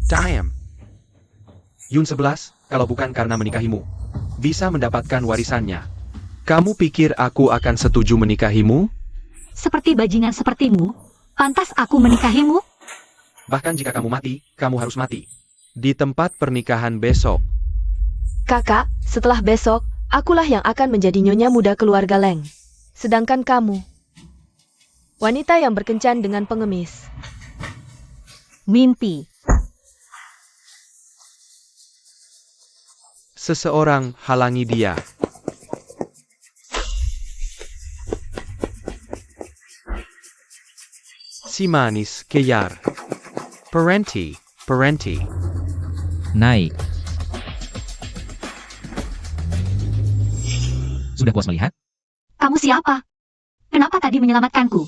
Damn. Yun 11, kalau bukan karena menikahimu, bisa mendapatkan warisannya. Kamu pikir aku akan setuju menikahimu? Seperti bajingan sepertimu, pantas aku menikahimu? Bahkan jika kamu mati, kamu harus mati. Di tempat pernikahan besok. Kakak, setelah besok, akulah yang akan menjadi nyonya muda keluarga Leng. Sedangkan kamu, wanita yang berkencan dengan pengemis. Mimpi. Seseorang halangi dia. Si manis keyar. Parenti. Naik. Sudah puas melihat? Kamu siapa? Kenapa tadi menyelamatkanku?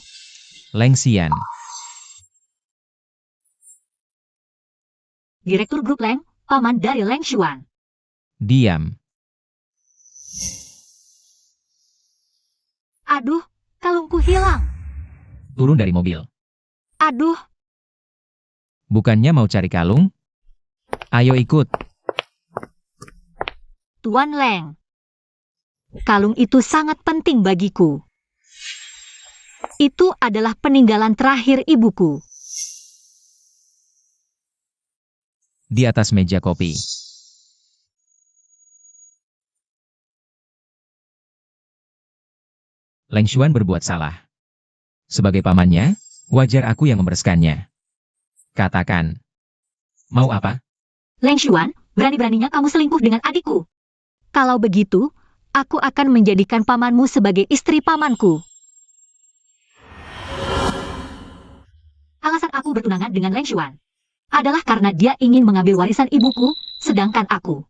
Leng Xian. Direktur Grup Leng, paman dari Leng Xuan. Diam. Aduh, kalungku hilang. Turun dari mobil. Aduh, Bukannya mau cari kalung? Ayo ikut. Tuan Leng. Kalung itu sangat penting bagiku. Itu adalah peninggalan terakhir ibuku. Di atas meja kopi. Leng Xuan berbuat salah. Sebagai pamannya, wajar aku yang membereskannya. Katakan. Mau apa? Leng Xuan, berani-beraninya kamu selingkuh dengan adikku. Kalau begitu, aku akan menjadikan pamanmu sebagai istri pamanku. Alasan aku bertunangan dengan Leng Xuan adalah karena dia ingin mengambil warisan ibuku, sedangkan aku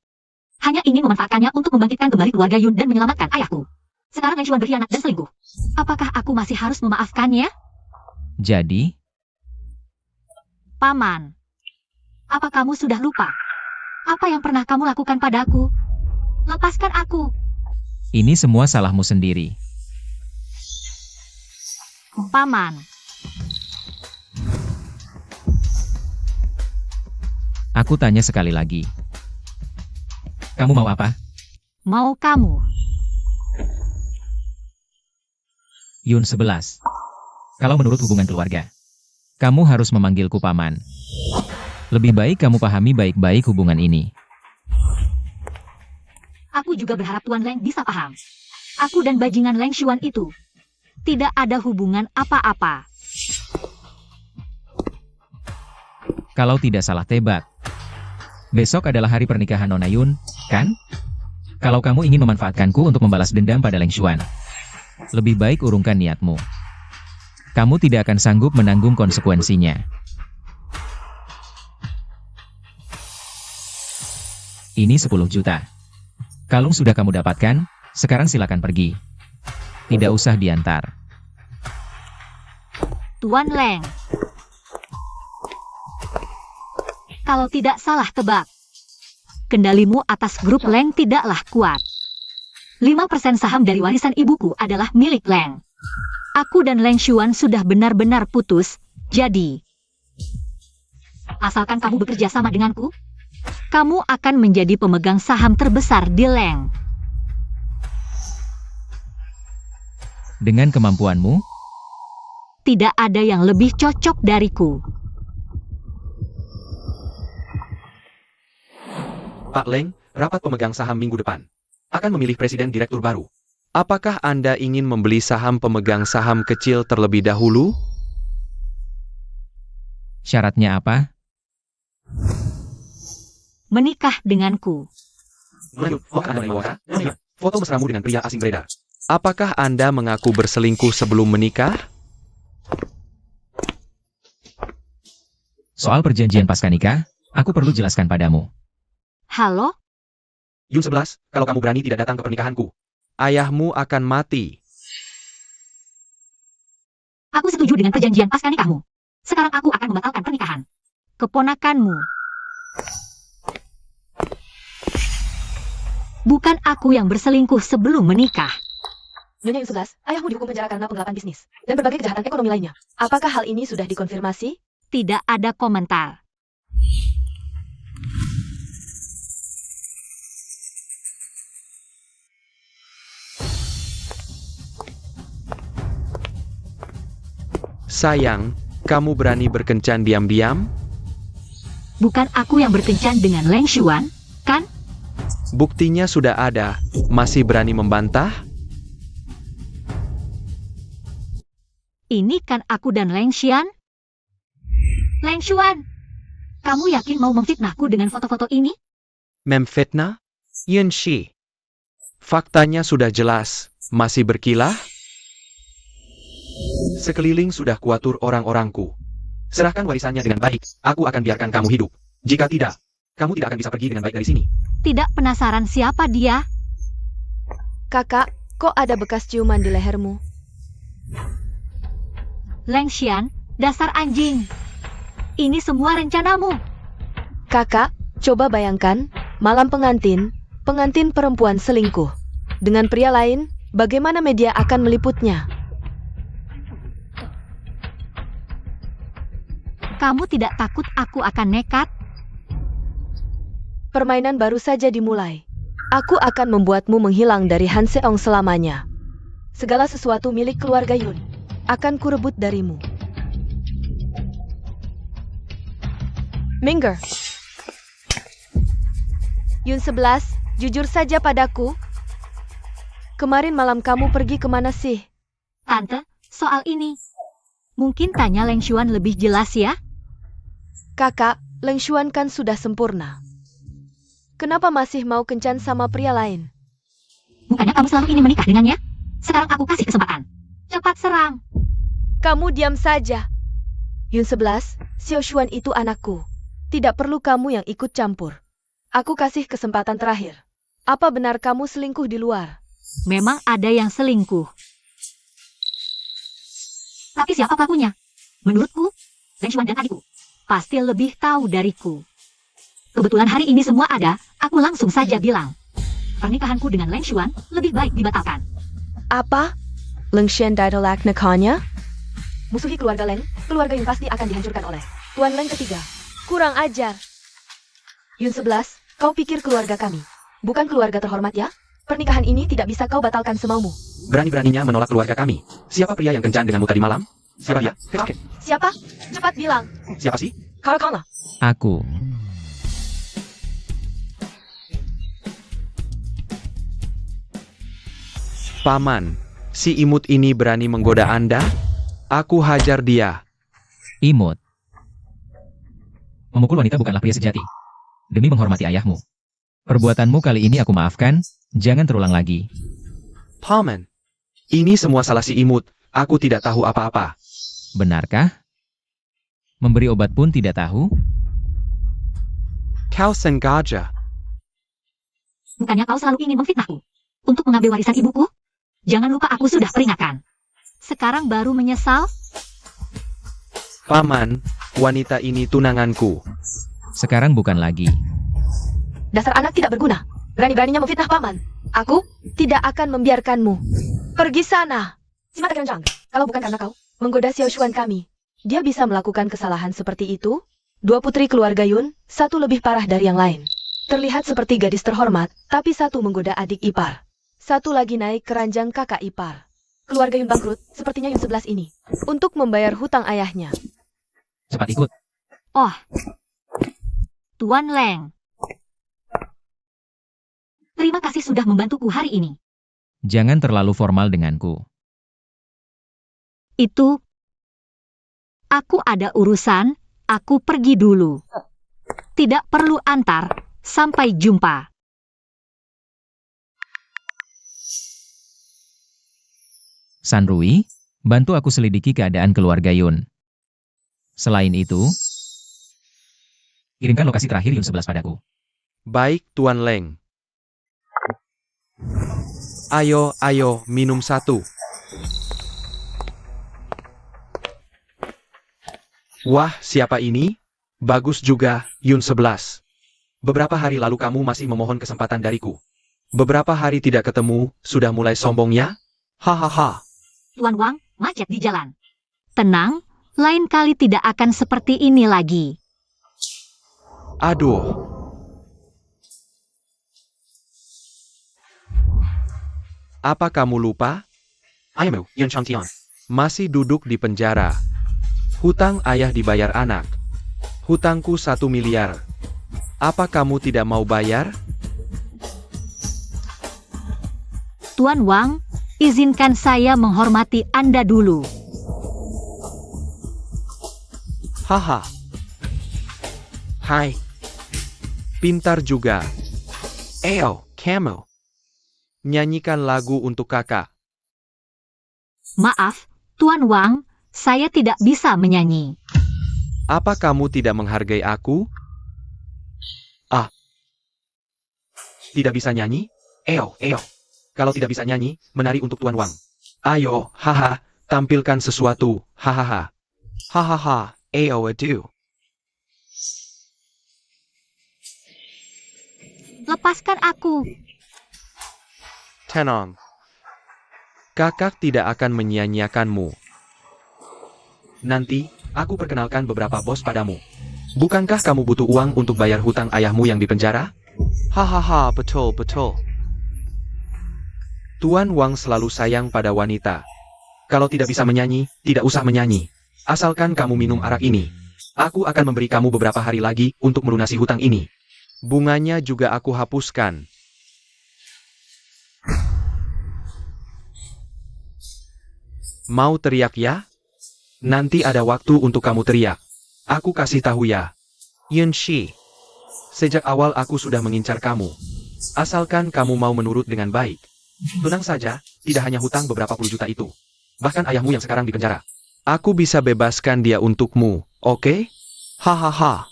hanya ingin memanfaatkannya untuk membangkitkan kembali keluarga Yun dan menyelamatkan ayahku. Sekarang Leng Xuan berkhianat dan selingkuh. Apakah aku masih harus memaafkannya? Jadi, Paman, apa kamu sudah lupa? Apa yang pernah kamu lakukan padaku? Lepaskan aku. ini semua salahmu sendiri. Paman, Aku tanya sekali lagi. Kamu mau apa? mau kamu. Yun 11. Kalau menurut hubungan keluarga, kamu harus memanggilku paman. Lebih baik kamu pahami baik-baik hubungan ini. Aku juga berharap Tuan Leng bisa paham. Aku dan bajingan Leng Xuan itu tidak ada hubungan apa-apa. Kalau tidak salah tebak, besok adalah hari pernikahan Nona Yun, kan? Kalau kamu ingin memanfaatkanku untuk membalas dendam pada Leng Xuan, lebih baik urungkan niatmu. Kamu tidak akan sanggup menanggung konsekuensinya. Ini 10 juta. Kalung sudah kamu dapatkan, sekarang silakan pergi. Tidak usah diantar. Tuan Leng, kalau tidak salah tebak, kendalimu atas grup Leng tidaklah kuat. 5% saham dari warisan ibuku adalah milik Leng. Aku dan Leng Xuan sudah benar-benar putus, jadi asalkan kamu bekerja sama denganku, kamu akan menjadi pemegang saham terbesar di Leng. Dengan kemampuanmu, Tidak ada yang lebih cocok dariku. Pak Leng, rapat pemegang saham minggu depan akan memilih presiden direktur baru. Apakah Anda ingin membeli saham pemegang saham kecil terlebih dahulu? syaratnya apa? Menikah denganku. Foto mesramu dengan pria asing beredar. Apakah Anda mengaku berselingkuh sebelum menikah? Soal perjanjian pasca nikah, aku perlu jelaskan padamu. Halo? Yun 11, kalau kamu berani tidak datang ke pernikahanku, ayahmu akan mati. Aku setuju dengan perjanjian pasca nikahmu. Sekarang aku akan membatalkan pernikahan. Keponakanmu. Bukan aku yang berselingkuh sebelum menikah. Nyonya Yun 11, ayahmu dihukum penjara karena penggelapan bisnis dan berbagai kejahatan ekonomi lainnya. Apakah hal ini sudah dikonfirmasi? Tidak ada komentar. Sayang, kamu berani berkencan diam-diam? Bukan aku yang berkencan dengan Leng Xuan, kan? Buktinya sudah ada, masih berani membantah? Ini kan aku dan Leng Xian. Leng Xuan, kamu yakin mau memfitnahku dengan foto-foto ini? Memfitnah? Yun Shi. Faktanya sudah jelas, masih berkilah? Sekeliling sudah kuatur orang-orangku. Serahkan warisannya dengan baik, aku akan biarkan kamu hidup. Jika tidak, kamu tidak akan bisa pergi dengan baik dari sini. Tidak penasaran siapa dia? Kakak, kok ada bekas ciuman di lehermu? Leng Xian, dasar anjing. Ini semua rencanamu. Kakak, coba bayangkan, malam pengantin perempuan selingkuh. Dengan pria lain, bagaimana media akan meliputnya? Kamu tidak takut aku akan nekat? Permainan baru saja dimulai. Aku akan membuatmu menghilang dari Han Seong selamanya. Segala sesuatu milik keluarga Yun akan kurebut darimu. Minger. Yun 11, jujur saja padaku. Kemarin malam kamu pergi kemana sih? Tante, soal ini. Mungkin tanya Leng Xuan lebih jelas ya? Kakak, Leng Xuan kan sudah sempurna. Kenapa masih mau kencan sama pria lain? Bukannya kamu selalu ingin menikah dengannya? Sekarang aku kasih kesempatan. Cepat serang. Kamu diam saja. Yun 11, Xiao Xuan itu anakku. Tidak perlu kamu yang ikut campur. Aku kasih kesempatan terakhir. Apa benar kamu selingkuh di luar? Memang ada yang selingkuh. Tapi siapa pelakunya? Menurutku, Leng Xuan dan adikku pasti lebih tahu dariku. Kebetulan hari ini semua ada, aku langsung saja bilang. Pernikahanku dengan Leng Xuan lebih baik dibatalkan. Apa? Leng Xuan ditolak nikahnya? Musuhi keluarga Leng, keluarga Yun pasti akan dihancurkan oleh Tuan Leng ketiga. Kurang ajar. Yun 11, kau pikir keluarga kami bukan keluarga terhormat ya? Pernikahan ini tidak bisa kau batalkan semaumu. Berani-beraninya menolak keluarga kami. Siapa pria yang kencan denganmu tadi malam? Siapa dia? Oke. Siapa? Cepat bilang. Siapa sih? Karakana. Aku. Paman, si imut ini berani menggoda Anda? Aku hajar dia. Imut. Memukul wanita bukanlah pria sejati. Demi menghormati ayahmu. Perbuatanmu kali ini aku maafkan, jangan terulang lagi. Paman, ini semua salah si imut. Aku tidak tahu apa-apa. Benarkah? Memberi obat pun tidak tahu? Kau sengaja. Bukannya kau selalu ingin memfitnahku? Untuk mengambil warisan ibuku? Jangan lupa aku sudah peringatkan. Sekarang baru menyesal? Paman, wanita ini tunanganku. Sekarang bukan lagi. Dasar anak tidak berguna. Berani-beraninya memfitnah paman. Aku tidak akan membiarkanmu. Pergi sana. Si mata keranjang. Kalau bukan karena kau menggoda Xiao Xuan kami, dia bisa melakukan kesalahan seperti itu? Dua putri keluarga Yun, satu lebih parah dari yang lain. Terlihat seperti gadis terhormat, tapi satu menggoda adik ipar. Satu lagi naik keranjang kakak ipar. Keluarga Yun bangkrut, sepertinya Yun 11 ini. Untuk membayar hutang ayahnya. Cepat ikut. Oh, Tuan Leng. Terima kasih sudah membantuku hari ini. Jangan terlalu formal denganku. Itu, aku ada urusan, aku pergi dulu. Tidak perlu antar, sampai jumpa. Sanrui, bantu aku selidiki keadaan keluarga Yun. Selain itu, kirimkan lokasi terakhir Yun 11 padaku. Baik, Tuan Leng. Ayo, minum satu. Wah, siapa ini? Bagus juga, Yun 11. Beberapa hari lalu kamu masih memohon kesempatan dariku. Beberapa hari tidak ketemu, sudah mulai sombongnya? Hahaha. Tuan Wang, macet di jalan. Tenang, lain kali tidak akan seperti ini lagi. Aduh. Apa kamu lupa? Ayahmu, Yun Changtian, masih duduk di penjara. Hutang ayah dibayar anak. Hutangku 1 miliar. Apa kamu tidak mau bayar? Tuan Wang, izinkan saya menghormati Anda dulu. Haha. Hai. Pintar juga. Kamu. Nyanyikan lagu untuk kakak. Maaf, Tuan Wang, saya tidak bisa menyanyi. Apa kamu tidak menghargai aku? Tidak bisa nyanyi? Kalau tidak bisa nyanyi, menari untuk Tuan Wang. Ayo, haha, tampilkan sesuatu, hahaha. Hahaha, aduh. Lepaskan aku. Tenang. Kakak tidak akan menyia-nyiakanmu. Nanti, aku perkenalkan beberapa bos padamu. Bukankah kamu butuh uang untuk bayar hutang ayahmu yang di penjara? Hahaha, betul. Tuan Wang selalu sayang pada wanita. Kalau tidak bisa menyanyi, tidak usah menyanyi. Asalkan kamu minum arak ini. Aku akan memberi kamu beberapa hari lagi untuk melunasi hutang ini. Bunganya juga aku hapuskan. Mau teriak ya? Nanti ada waktu untuk kamu teriak. Aku kasih tahu ya. Yunshi. Sejak awal aku sudah mengincar kamu. Asalkan kamu mau menurut dengan baik. Tenang saja, tidak hanya hutang beberapa puluh juta itu. Bahkan ayahmu yang sekarang di penjara. Aku bisa bebaskan dia untukmu, oke? Hahaha.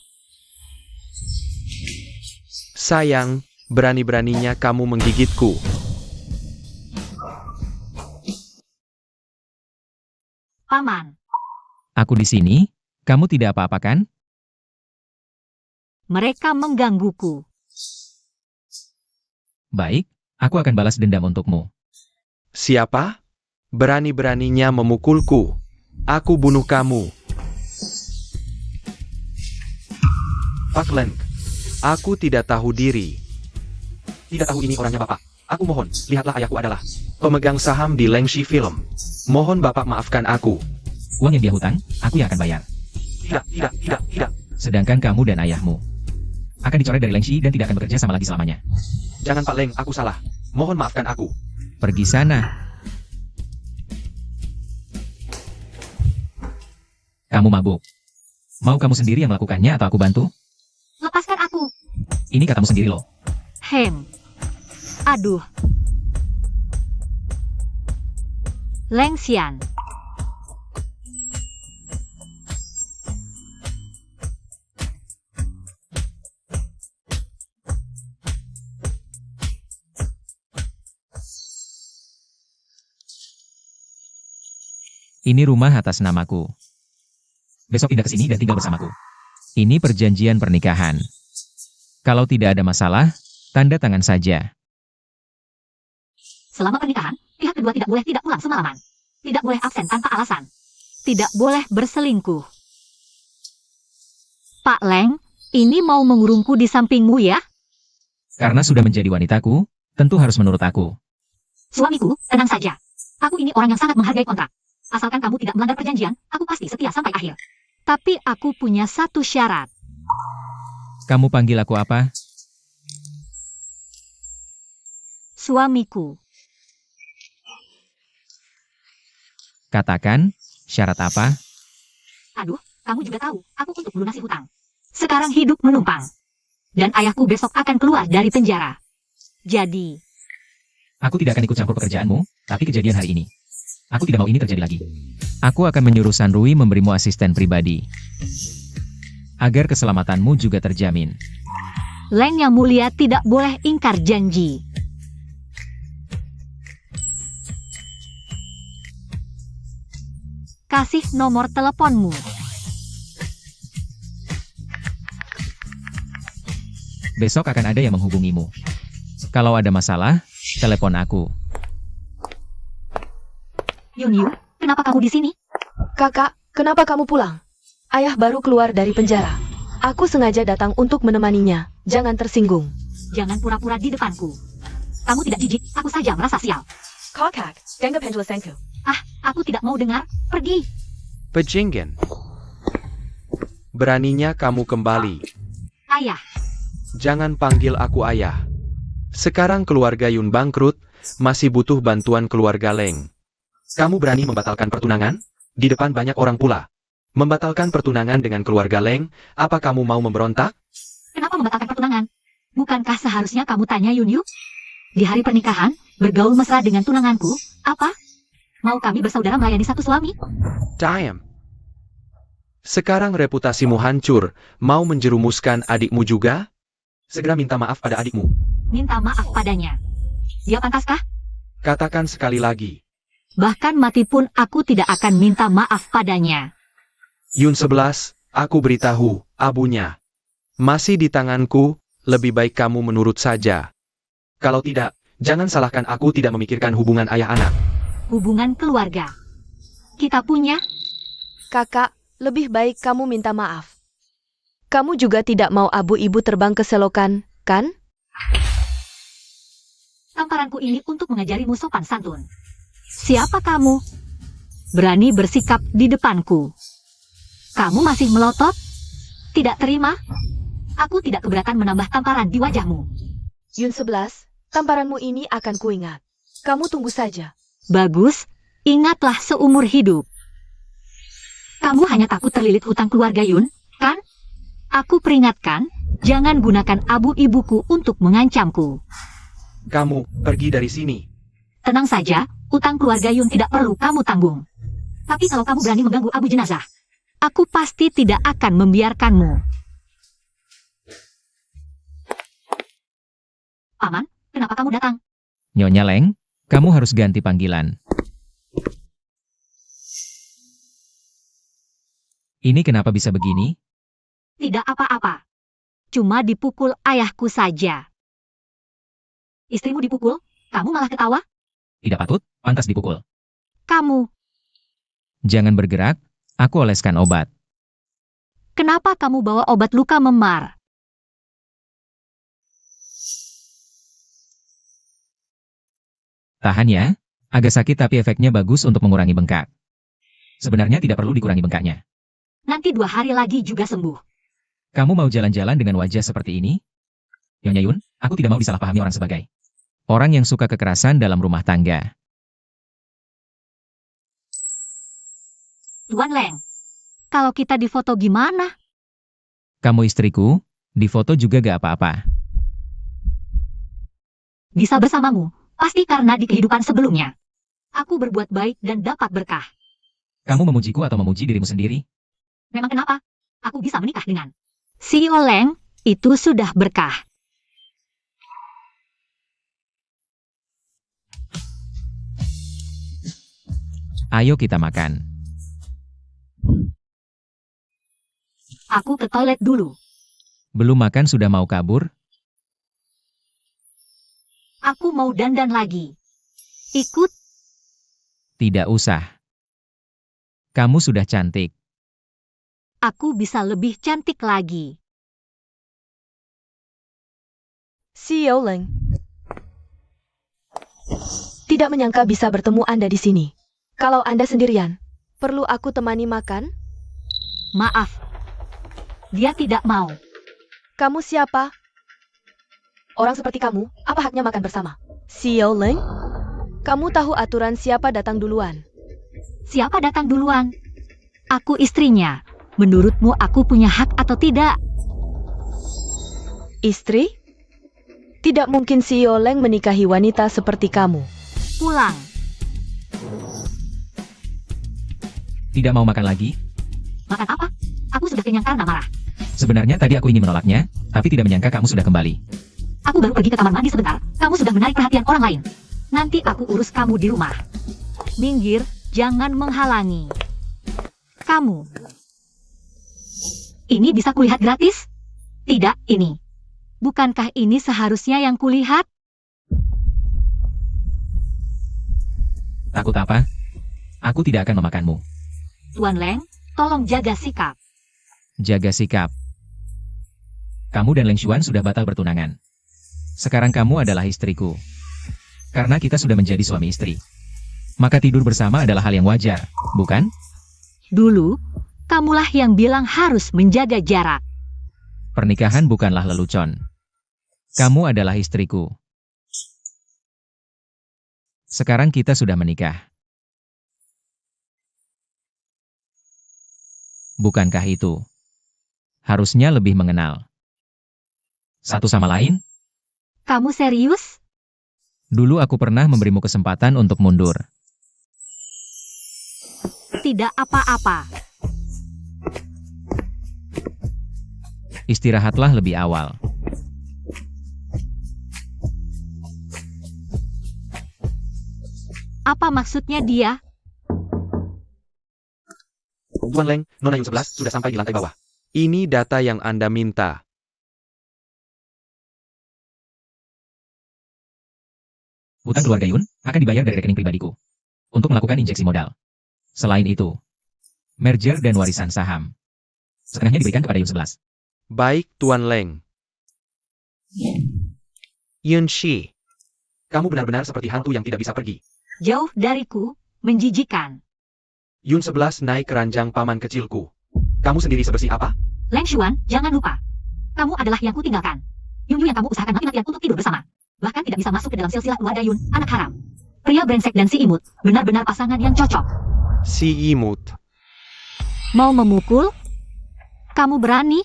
Sayang, berani-beraninya kamu menggigitku. Paman, Aku di sini, kamu tidak apa-apa kan? mereka menggangguku. Baik, aku akan balas dendam untukmu. Siapa? Berani-beraninya memukulku. Aku bunuh kamu. Pak Leng. Aku tidak tahu diri. Tidak tahu ini orangnya Bapak. Aku mohon, lihatlah ayahku adalah pemegang saham di Lengshi Film. Mohon Bapak maafkan aku. Uang yang dia hutang, aku yang akan bayar. Tidak. Sedangkan kamu dan ayahmu akan dicoret dari Lengshi dan tidak akan bekerja sama lagi selamanya. Jangan Pak Leng, aku salah. Mohon maafkan aku. Pergi sana. Kamu mabuk. Mau kamu sendiri yang melakukannya atau aku bantu? Lepaskan aku. Ini katamu sendiri loh. Aduh. Leng Xian. Ini rumah atas namaku. Besok pindah ke sini dan tinggal bersamaku. Ini perjanjian pernikahan. Kalau tidak ada masalah, tanda tangan saja. Selama pernikahan, pihak kedua tidak boleh tidak pulang semalaman. Tidak boleh absen tanpa alasan. Tidak boleh berselingkuh. Pak Leng, ini mau mengurungku di sampingmu ya? Karena sudah menjadi wanitaku, tentu harus menurut aku. Suamiku, tenang saja. Aku ini orang yang sangat menghargai kontrak. Asalkan kamu tidak melanggar perjanjian, aku pasti setia sampai akhir. Tapi aku punya satu syarat. Kamu panggil aku apa? Suamiku. Katakan, syarat apa? Aduh, kamu juga tahu, aku untuk melunasi hutang. Sekarang hidup menumpang. Dan ayahku besok akan keluar dari penjara. Jadi, Aku tidak akan ikut campur pekerjaanmu, tapi kejadian hari ini. Aku tidak mau ini terjadi lagi. Aku akan menyuruh Sanrui memberimu asisten pribadi. Agar keselamatanmu juga terjamin. Leng yang mulia tidak boleh ingkar janji. Kasih nomor teleponmu. Besok akan ada yang menghubungimu. Kalau ada masalah, telepon aku. Yun, kenapa kamu di sini? Kakak, kenapa kamu pulang? Ayah baru keluar dari penjara. Aku sengaja datang untuk menemaninya. Jangan tersinggung. Jangan pura-pura di depanku. Kamu tidak jijik, aku saja merasa sial. Kakak, dengar penjelasanku. Aku tidak mau dengar. Pergi. Bajingan. Beraninya kamu kembali. Ayah, Jangan panggil aku ayah. Sekarang keluarga Yun bangkrut, masih butuh bantuan keluarga Leng. Kamu berani membatalkan pertunangan? Di depan banyak orang pula. Membatalkan pertunangan dengan keluarga Leng, apa kamu mau memberontak? kenapa membatalkan pertunangan? Bukankah seharusnya kamu tanya Yun Yu? Di hari pernikahan, bergaul mesra dengan tunanganku, apa? Mau kami bersaudara melayani satu suami? Damn. Sekarang reputasimu hancur, mau menjerumuskan adikmu juga? Segera minta maaf pada adikmu. Minta maaf padanya. Dia pantaskah? Katakan sekali lagi. Bahkan mati pun aku tidak akan minta maaf padanya. Yun 11, aku beritahu, abunya. Masih di tanganku, lebih baik kamu menurut saja. Kalau tidak, jangan salahkan aku tidak memikirkan hubungan ayah anak. Hubungan keluarga. Kita punya? Kakak, lebih baik kamu minta maaf. Kamu juga tidak mau abu ibu terbang ke selokan, kan? Tamparanku ini untuk mengajarimu sopan santun. Siapa kamu? Berani bersikap di depanku. Kamu masih melotot? Tidak terima? Aku tidak keberatan menambah tamparan di wajahmu. Yun 11, tamparanmu ini akan kuingat. Kamu tunggu saja. Bagus, ingatlah seumur hidup. Kamu hanya takut terlilit hutang keluarga Yun, kan? Aku peringatkan, jangan gunakan abu ibuku untuk mengancamku. Kamu, pergi dari sini. Tenang saja, utang keluarga Yun tidak perlu kamu tanggung. Tapi kalau kamu berani mengganggu abu jenazah, aku pasti tidak akan membiarkanmu. Paman, kenapa kamu datang? Nyonya Leng, kamu harus ganti panggilan. Ini kenapa bisa begini? Tidak apa-apa. Cuma dipukul ayahku saja. Istrimu dipukul, kamu malah ketawa? Tidak patut, pantas dipukul. Kamu, Jangan bergerak, aku oleskan obat. kenapa kamu bawa obat luka memar? Tahan ya, agak sakit tapi efeknya bagus untuk mengurangi bengkak. Sebenarnya tidak perlu dikurangi bengkaknya. Nanti 2 hari lagi juga sembuh. Kamu mau jalan-jalan dengan wajah seperti ini? Nyonya Yun, aku tidak mau disalahpahami orang sebagai orang yang suka kekerasan dalam rumah tangga. Tuan Leng, kalau kita difoto gimana? Kamu istriku, di foto juga gak apa-apa. Bisa bersamamu, pasti karena di kehidupan sebelumnya. Aku berbuat baik dan dapat berkah. Kamu memujiku atau memuji dirimu sendiri? Memang kenapa? Aku bisa menikah dengan Sio Leng, itu sudah berkah. Ayo kita makan. Aku ke toilet dulu. Belum makan sudah mau kabur? Aku mau dandan lagi. Ikut, Tidak usah. Kamu sudah cantik. aku bisa lebih cantik lagi. Xiao Leng. Tidak menyangka bisa bertemu Anda di sini. Kalau Anda sendirian, perlu aku temani makan? Maaf. Dia tidak mau. Kamu siapa? Orang seperti kamu, apa haknya makan bersama? Xiao Leng? Kamu tahu aturan siapa datang duluan? Siapa datang duluan? Aku istrinya. Menurutmu aku punya hak atau tidak? Istri? Tidak mungkin Xiao Leng menikahi wanita seperti kamu. Pulang. Tidak mau makan lagi? Makan apa? Aku sudah kenyang karena marah. Sebenarnya tadi aku ingin menolaknya, tapi tidak menyangka kamu sudah kembali. Aku baru pergi ke kamar mandi sebentar. Kamu sudah menarik perhatian orang lain. Nanti aku urus kamu di rumah. Minggir, jangan menghalangi. Kamu. Ini bisa kulihat gratis? Tidak, ini. Bukankah ini seharusnya yang kulihat? Takut apa? Aku tidak akan memakanmu. Tuan Leng, tolong jaga sikap. Jaga sikap. Kamu dan Leng Xuan sudah batal bertunangan. Sekarang kamu adalah istriku. Karena kita sudah menjadi suami istri. Maka tidur bersama adalah hal yang wajar, bukan? Dulu, Kamulah yang bilang harus menjaga jarak. Pernikahan bukanlah lelucon. Kamu adalah istriku. Sekarang kita sudah menikah. Bukankah itu? Harusnya lebih mengenal satu sama lain. Kamu serius? Dulu aku pernah memberimu kesempatan untuk mundur. Tidak apa-apa. Istirahatlah lebih awal. Apa maksudnya dia? Tuan Leng, Nona Yun 11 sudah sampai di lantai bawah. Ini data yang Anda minta. Hutang keluarga Yun akan dibayar dari rekening pribadiku untuk melakukan injeksi modal. Selain itu, merger dan warisan saham setengahnya diberikan kepada Yun 11. Baik, Tuan Leng. Yun Shi, kamu benar-benar seperti hantu yang tidak bisa pergi. Jauh dariku, menjijikan. Yun 11 naik keranjang paman kecilku. Kamu sendiri sebersih apa? Leng Xuan, jangan lupa. Kamu adalah yang kutinggalkan. Yun Yu yang kamu usahakan mati-matian untuk tidur bersama. Bahkan tidak bisa masuk ke dalam silsilah keluarga Yun, anak haram. Pria brengsek dan si imut, benar-benar pasangan yang cocok. Si imut. Mau memukul? Kamu berani?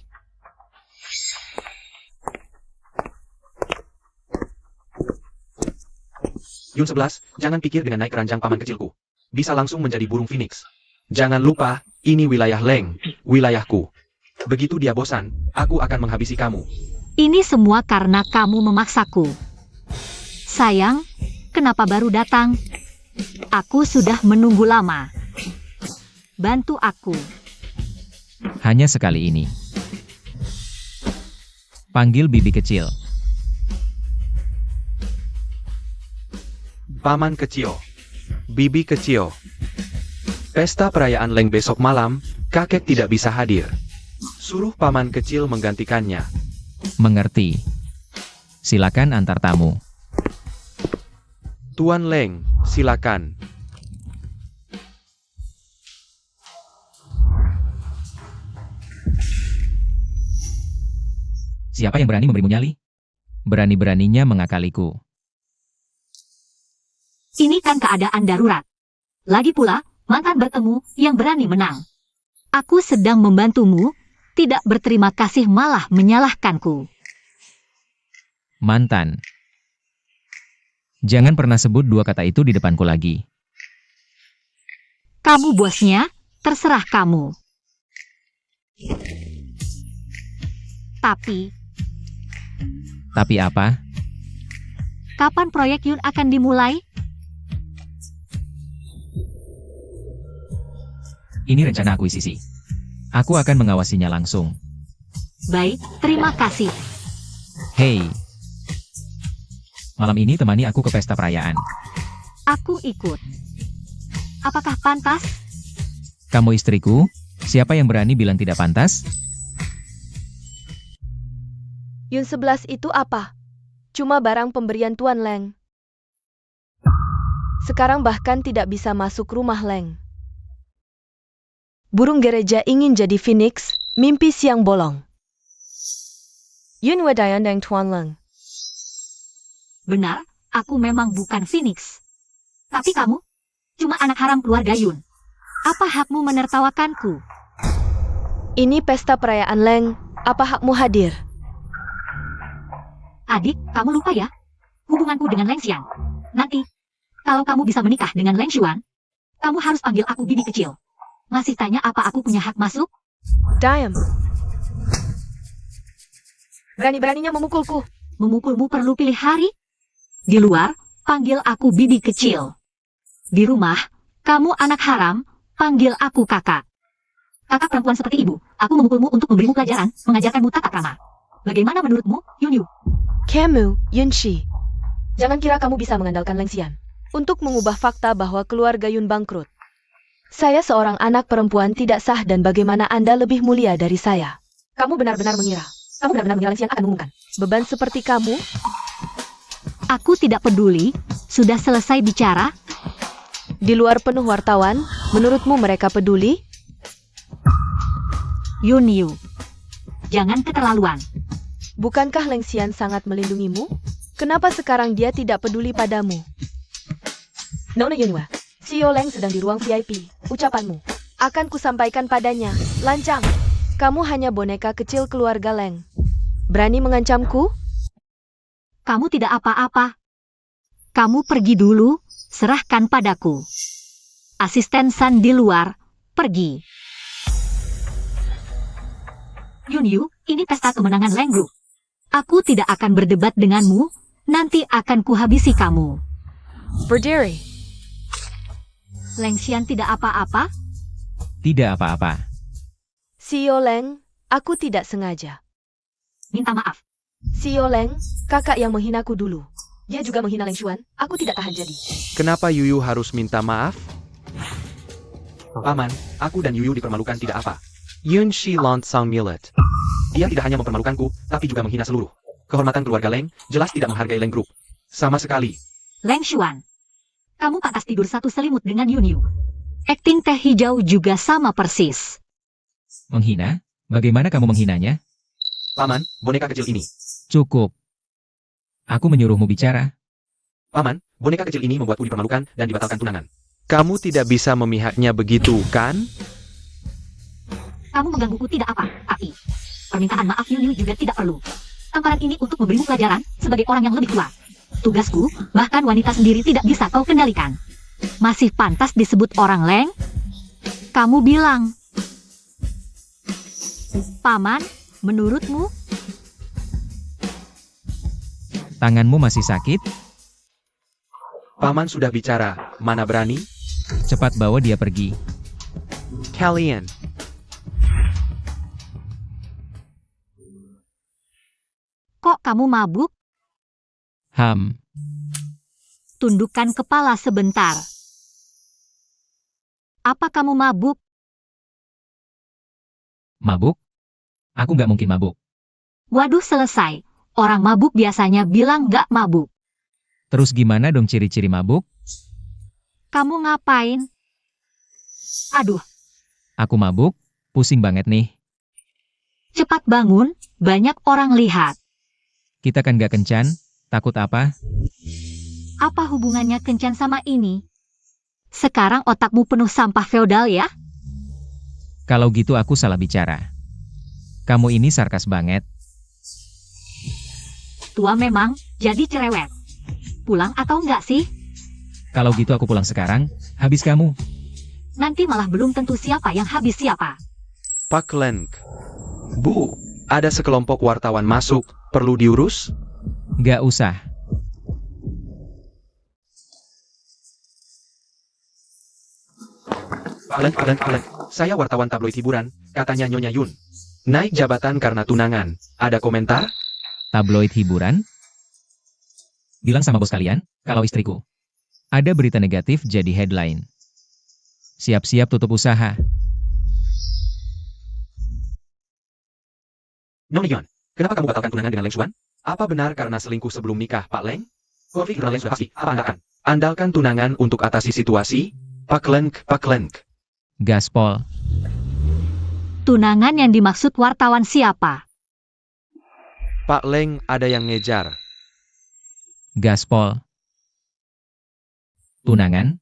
Yun 11, jangan pikir dengan naik keranjang paman kecilku. Bisa langsung menjadi burung phoenix. Jangan lupa, ini wilayah Leng, wilayahku. Begitu dia bosan, aku akan menghabisi kamu. Ini semua karena kamu memaksaku. Sayang, kenapa baru datang? Aku sudah menunggu lama. Bantu aku. Hanya sekali ini. Panggil bibi kecil. Paman kecil. Bibi kecil. Pesta perayaan Leng besok malam, kakek tidak bisa hadir. Suruh paman kecil menggantikannya. Mengerti. Silakan antar tamu. Tuan Leng, silakan. Siapa yang berani memberimu nyali? Berani-beraninya mengakaliku. Ini kan keadaan darurat. Lagi pula, mantan bertemu yang berani menang. Aku sedang membantumu, tidak berterima kasih malah menyalahkanku. Mantan. Jangan pernah sebut dua kata itu di depanku lagi. Kamu bosnya, terserah kamu. Tapi apa? Kapan proyek Yun akan dimulai? Ini rencana akuisisi. Aku akan mengawasinya langsung. Baik, terima kasih. Hei. Malam ini temani aku ke pesta perayaan. Aku ikut. Apakah pantas? Kamu istriku? Siapa yang berani bilang tidak pantas? Yun 11 itu apa? Cuma barang pemberian Tuan Leng. Sekarang bahkan tidak bisa masuk rumah Leng. Burung gereja ingin jadi phoenix, mimpi siang bolong. Yun Wedayan dan Tuan Leng. Benar, aku memang bukan Phoenix. Tapi kamu, cuma anak haram keluarga Yun. Apa hakmu menertawakanku? Ini pesta perayaan Leng, apa hakmu hadir? Adik, kamu lupa ya? Hubunganku dengan Leng Xiang. Nanti, kalau kamu bisa menikah dengan Leng Xuan, kamu harus panggil aku bibi kecil. Masih tanya apa aku punya hak masuk? Diam. Berani-beraninya memukulku. Memukulmu perlu pilih hari? Di luar, panggil aku bibi kecil. Di rumah, kamu anak haram, panggil aku kakak. Kakak perempuan seperti ibu, aku memukulmu untuk memberimu pelajaran, mengajarkanmu tata krama. Bagaimana menurutmu, Yun Yu? Kamu, Yun Shi. Jangan kira kamu bisa mengandalkan Leng Xian untuk mengubah fakta bahwa keluarga Yun bangkrut. Saya seorang anak perempuan tidak sah dan bagaimana Anda lebih mulia dari saya? Kamu benar-benar mengira Leng Xian akan mengumumkan beban seperti kamu? Aku tidak peduli, sudah selesai bicara? Di luar penuh wartawan, menurutmu mereka peduli? Yun Yu. Jangan keterlaluan. Bukankah Leng Xian sangat melindungimu? Kenapa sekarang dia tidak peduli padamu? Nona Yunhua, Xiao Leng sedang di ruang VIP. Ucapanmu akan kusampaikan padanya. Lancang, kamu hanya boneka kecil keluarga Leng. Berani mengancamku? Kamu tidak apa-apa. Kamu pergi dulu, serahkan padaku. Asisten San di luar, pergi. Yun Yu, ini pesta kemenangan Leng Group. Aku tidak akan berdebat denganmu, nanti akan kuhabisi kamu. Berdiri. Leng Xian tidak apa-apa? Tidak apa-apa. Xiao Leng, aku tidak sengaja. Minta maaf. Xiao Leng, kakak yang menghinaku dulu. Dia juga menghina Leng Xuan, aku tidak tahan jadi. Kenapa Yuyu harus minta maaf? Paman, aku dan Yuyu dipermalukan tidak apa. Yun Shi Lont Sang Millet. Dia tidak hanya mempermalukanku, tapi juga menghina seluruh kehormatan keluarga Leng, jelas tidak menghargai Leng Group. Sama sekali. Leng Xuan. Kamu pantas tidur satu selimut dengan Yun Yu. Akting teh hijau juga sama persis. Menghina? Bagaimana kamu menghinanya? Paman, boneka kecil ini. Cukup. Aku menyuruhmu bicara. Paman, boneka kecil ini membuatku dipermalukan dan dibatalkan tunangan. Kamu tidak bisa memihaknya begitu, kan? Kamu menggangguku tidak apa, tapi permintaan maaf Yun Yu juga tidak perlu. Tamparan ini untuk memberimu pelajaran sebagai orang yang lebih tua. Tugasku, bahkan wanita sendiri tidak bisa kau kendalikan. Masih pantas disebut orang Leng? Kamu bilang. Paman, menurutmu? Tanganmu masih sakit? Paman sudah bicara, mana berani? Cepat bawa dia pergi. Kalian. Kok kamu mabuk? Tundukkan kepala sebentar. Apa kamu mabuk? Mabuk? Aku nggak mungkin mabuk. Waduh, selesai. Orang mabuk biasanya bilang nggak mabuk. Terus gimana dong ciri-ciri mabuk? Kamu ngapain? Aduh, Aku mabuk, pusing banget nih. cepat bangun, banyak orang lihat. Kita kan nggak kencan, takut apa? Apa hubungannya kencan sama ini? Sekarang otakmu penuh sampah feodal ya? Kalau gitu aku salah bicara. Kamu ini sarkas banget. Tua memang, jadi cerewet. Pulang atau enggak sih? Kalau gitu aku pulang sekarang, habis kamu. Nanti malah belum tentu siapa yang habis siapa. Pak Leng. Bu, ada sekelompok wartawan masuk, perlu diurus? Nggak usah. Pak Leng. Saya wartawan tabloid hiburan, katanya Nyonya Yun. Naik jabatan karena tunangan. Ada komentar? Tabloid hiburan? Bilang sama bos kalian, kalau istriku. Ada berita negatif jadi headline. Siap-siap tutup usaha. Nyonya Yun, kenapa kamu batalkan tunangan dengan Leng Xuan? Apa benar karena selingkuh sebelum nikah, Pak Leng? Konflik dengan Leng sudah pasti, apa andalkan? Andalkan tunangan untuk atasi situasi? Pak Leng. Gaspol. Tunangan yang dimaksud wartawan siapa? Pak Leng ada yang ngejar. Gaspol. Tunangan?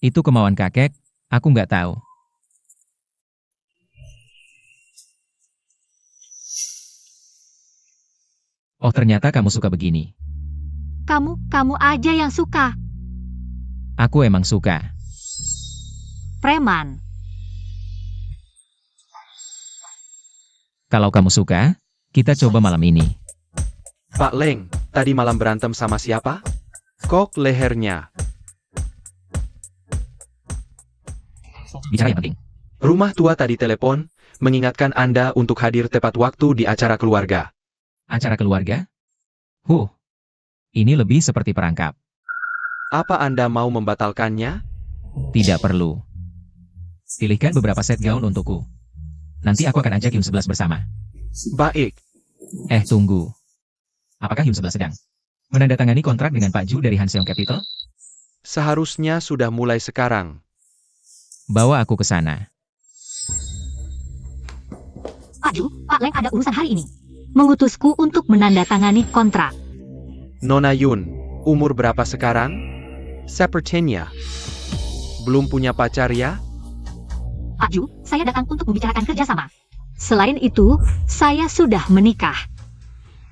Itu kemauan kakek, aku nggak tahu. Oh ternyata kamu suka begini. Kamu aja yang suka. Aku emang suka. Preman. Kalau kamu suka, kita coba malam ini. Pak Leng, tadi malam berantem sama siapa? Kok lehernya. Bicara yang penting. Rumah tua tadi telepon, mengingatkan Anda untuk hadir tepat waktu di acara keluarga. Acara keluarga? Ini lebih seperti perangkap. Apa Anda mau membatalkannya? Tidak perlu. Pilihkan beberapa set gaun untukku. Nanti aku akan ajak Hyun 11 bersama. Baik. Tunggu. Apakah Hyun 11 sedang menandatangani kontrak dengan Pak Ju dari Hanseong Capital? Seharusnya sudah mulai sekarang. Bawa aku ke sana. Pak Ju, Pak Leng ada urusan hari ini. Mengutusku untuk menandatangani kontrak. Nona Yun, umur berapa sekarang? Sepertinya. Belum punya pacar ya? Pak Ju, saya datang untuk membicarakan kerjasama. Selain itu, saya sudah menikah.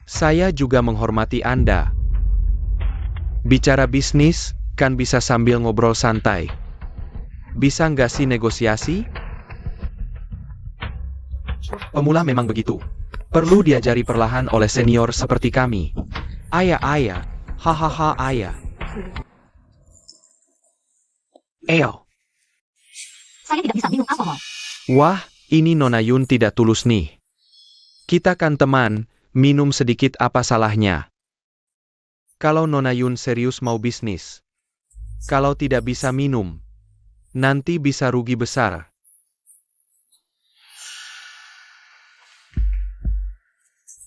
Saya juga menghormati Anda. Bicara bisnis, kan bisa sambil ngobrol santai. Bisa nggak sih negosiasi? Pemula memang begitu. Perlu diajari perlahan oleh senior seperti kami. Ayah. Hahaha ayah. Eyo. Saya tidak bisa minum alkohol. Wah, ini Nona Yun tidak tulus nih. Kita kan teman, minum sedikit apa salahnya? Kalau Nona Yun serius mau bisnis. Kalau tidak bisa minum, nanti bisa rugi besar.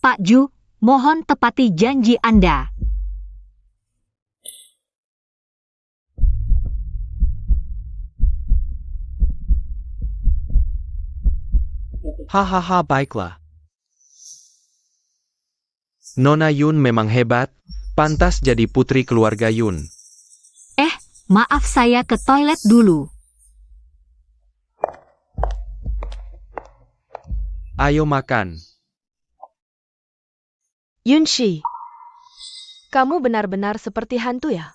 Pak Ju, mohon tepati janji Anda. Hahaha baiklah. Nona Yun memang hebat, pantas jadi putri keluarga Yun. Maaf saya ke toilet dulu. Ayo makan. Yunshi, kamu benar-benar seperti hantu ya?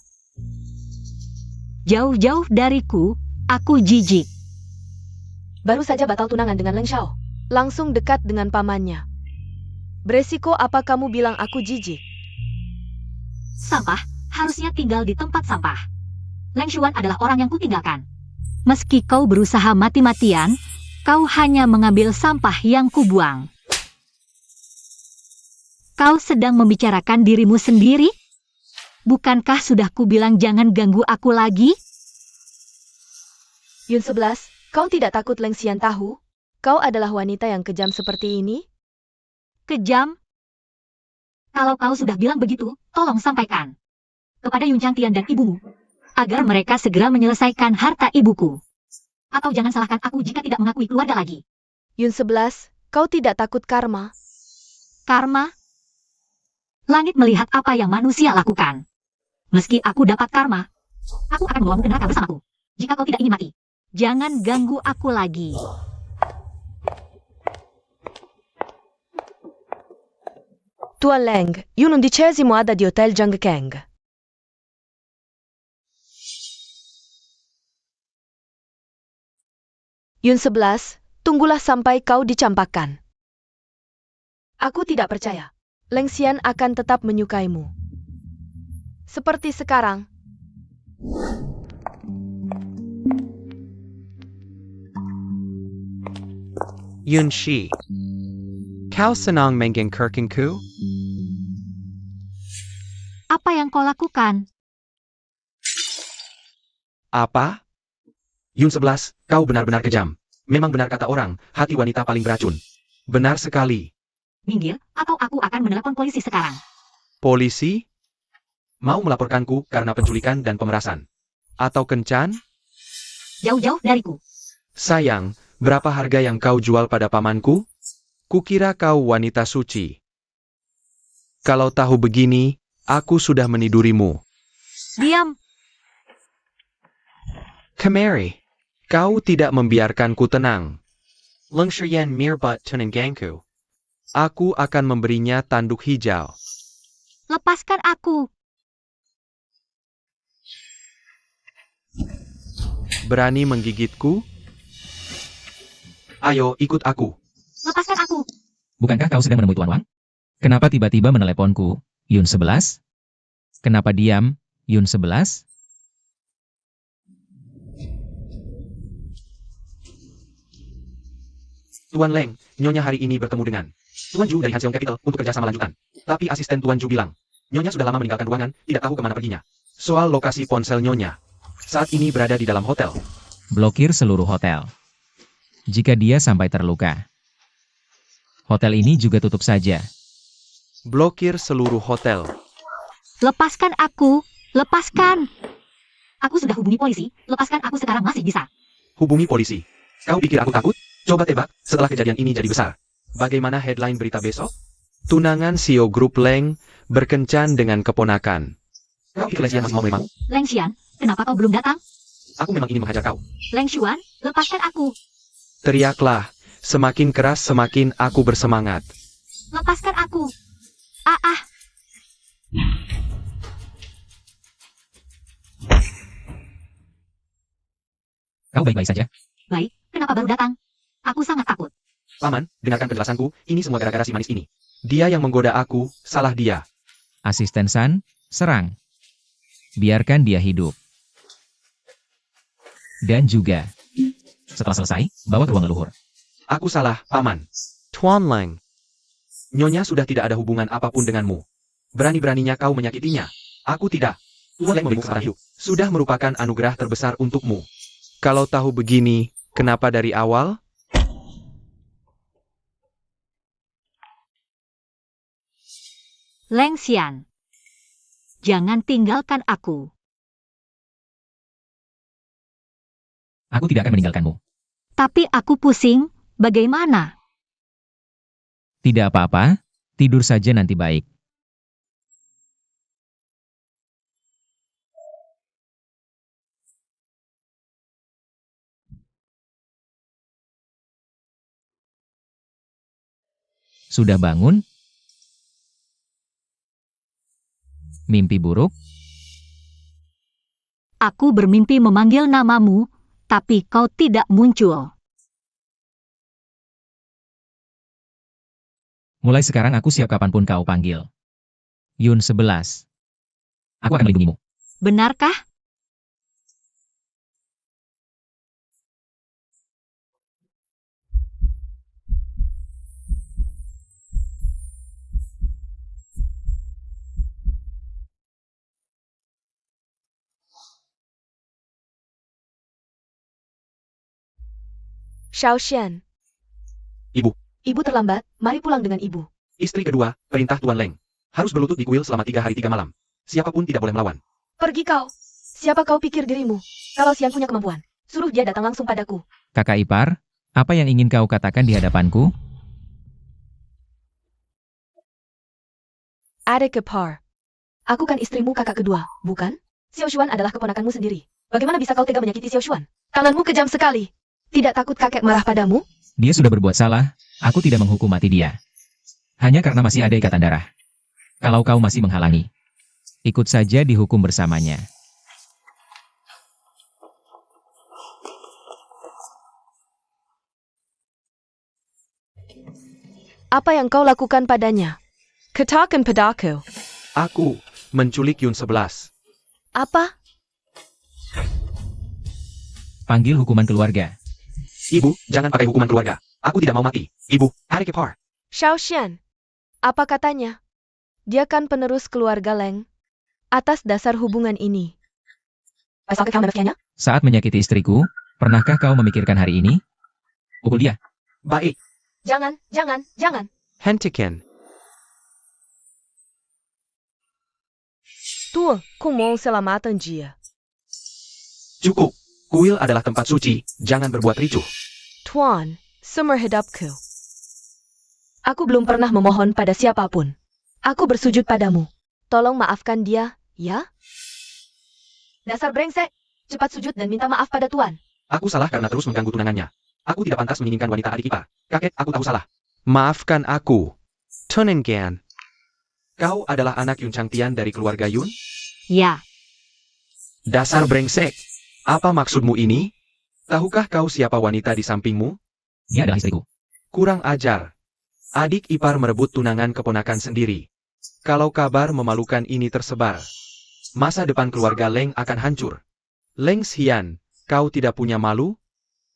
Jauh-jauh dariku, aku jijik. Baru saja batal tunangan dengan Leng Xiao. Langsung dekat dengan pamannya. Beresiko apa kamu bilang aku jijik? Sampah harusnya tinggal di tempat sampah. Leng Xuan adalah orang yang kutinggalkan. Meski kau berusaha mati-matian, kau hanya mengambil sampah yang kubuang. Kau sedang membicarakan dirimu sendiri? Bukankah sudah kubilang jangan ganggu aku lagi? Yun 11, kau tidak takut Leng Xian tahu? Kau adalah wanita yang kejam seperti ini? Kejam? Kalau kau sudah bilang begitu, tolong sampaikan kepada Yun Changtian dan ibumu, agar mereka segera menyelesaikan harta ibuku. Atau jangan salahkan aku jika tidak mengakui keluarga lagi. Yun 11, kau tidak takut karma? Karma? Langit melihat apa yang manusia lakukan. Meski aku dapat karma, aku akan membawamu ke neraka bersamaku. Jika kau tidak ingin mati, jangan ganggu aku lagi. Tuan Leng, Yun 11 ada di Hotel Jiangkeng. Yun 11, tunggulah sampai kau dicampakkan. Aku tidak percaya. Leng Xian akan tetap menyukaimu. Seperti sekarang. Yun Shi. Kau senang mengengkerkanku? Apa yang kau lakukan? Apa? Yun 11, kau benar-benar kejam. Memang benar kata orang, hati wanita paling beracun. Benar sekali. Minggir, atau aku akan menelepon polisi sekarang. Polisi? Mau melaporkanku karena penculikan dan pemerasan? Atau kencan? Jauh-jauh dariku. Sayang, berapa harga yang kau jual pada pamanku? Kukira kau wanita suci. Kalau tahu begini, aku sudah menidurimu. Diam. Kemari. Kau tidak membiarkanku tenang. Leng Shiyan mirbat tunanganku. Aku akan memberinya tanduk hijau. Lepaskan aku. Berani menggigitku? Ayo, ikut aku. Lepaskan aku. Bukankah kau sedang menemui Tuan Wang? Kenapa tiba-tiba meneleponku, Yun 11? Kenapa diam, Yun 11? Tuan Leng, Nyonya hari ini bertemu dengan Tuan Ju dari Hanseong Capital untuk kerjasama lanjutan. Tapi asisten Tuan Ju bilang, Nyonya sudah lama meninggalkan ruangan, tidak tahu kemana perginya. Soal lokasi ponsel Nyonya, saat ini berada di dalam hotel. Blokir seluruh hotel. Jika dia sampai terluka, hotel ini juga tutup saja. Blokir seluruh hotel. Lepaskan aku. Lepaskan. Aku sudah hubungi polisi. Lepaskan aku sekarang masih bisa. Hubungi polisi. Kau pikir aku takut? Coba tebak, setelah kejadian ini jadi besar. Bagaimana headline berita besok? Tunangan CEO Grup Leng berkencan dengan keponakan. Kau pikir Leng Xian masih mau memang? Leng Xian, kenapa kau belum datang? Aku memang ingin menghajar kau. Leng Xuan, lepaskan aku. Teriaklah. Semakin keras semakin aku bersemangat. Lepaskan aku. Ah. Kau baik-baik saja. Baik, kenapa baru datang? Aku sangat takut. Paman, dengarkan penjelasanku, ini semua gara-gara si manis ini. Dia yang menggoda aku, salah dia. Asisten San, serang. Biarkan dia hidup. Dan juga, setelah selesai, bawa ke ruang leluhur. Aku salah, Paman. Tuan Leng. Nyonya sudah tidak ada hubungan apapun denganmu. Berani-beraninya kau menyakitinya. Aku tidak. Tuan Leng memberimu kesempatan hidup. Sudah merupakan anugerah terbesar untukmu. Kalau tahu begini, kenapa dari awal? Leng Xian. Jangan tinggalkan aku. Aku tidak akan meninggalkanmu. Tapi aku pusing, bagaimana? Tidak apa-apa, tidur saja nanti baik. Sudah bangun? Mimpi buruk? Aku bermimpi memanggil namamu, tapi kau tidak muncul. Mulai sekarang aku siap kapanpun kau panggil. Yun 11. Aku akan melindungimu. Benarkah? Xiao Xian. Ibu. Ibu terlambat, mari pulang dengan ibu. Istri kedua, perintah Tuan Leng. Harus berlutut di kuil selama 3 hari 3 malam. Siapapun tidak boleh melawan. Pergi kau. Siapa kau pikir dirimu? Kalau Xian punya kemampuan, suruh dia datang langsung padaku. Kakak ipar, apa yang ingin kau katakan di hadapanku? Adik ipar. Aku kan istrimu kakak kedua, bukan? Xiao Xuan adalah keponakanmu sendiri. Bagaimana bisa kau tega menyakiti Xiao Xuan? Tanganmu kejam sekali. Tidak takut kakek marah padamu? Dia sudah berbuat salah, aku tidak menghukum mati dia. Hanya karena masih ada ikatan darah. Kalau kau masih menghalangi, ikut saja dihukum bersamanya. Apa yang kau lakukan padanya? Katakan padaku. Aku menculik Yun 11. Apa? Panggil hukuman keluarga. Ibu, jangan pakai hukuman keluarga. Aku tidak mau mati. Ibu, adik ipar. Xiao Xian. Apa katanya? Dia kan penerus keluarga Leng. Atas dasar hubungan ini. Asalkan kau menafikannya? Saat menyakiti istriku, pernahkah kau memikirkan hari ini? Pukul dia. Baik. Jangan. Hentikan. Tu, kumong selamatan dia. Cukup. Kuil adalah tempat suci. Jangan berbuat ricuh. Tuan, seumur hidupku. Aku belum pernah memohon pada siapapun. Aku bersujud padamu. Tolong maafkan dia, ya? Dasar brengsek. Cepat sujud dan minta maaf pada Tuan. Aku salah karena terus mengganggu tunangannya. Aku tidak pantas menginginkan wanita adik ipar. Kakek, aku tahu salah. Maafkan aku. Tunangan. Kau adalah anak Yun Changtian dari keluarga Yun? Ya, Dasar brengsek. Apa maksudmu ini? Tahukah kau siapa wanita di sampingmu? Dia adalah istriku. Kurang ajar. Adik ipar merebut tunangan keponakan sendiri. Kalau kabar memalukan ini tersebar, masa depan keluarga Leng akan hancur. Leng Xian, kau tidak punya malu?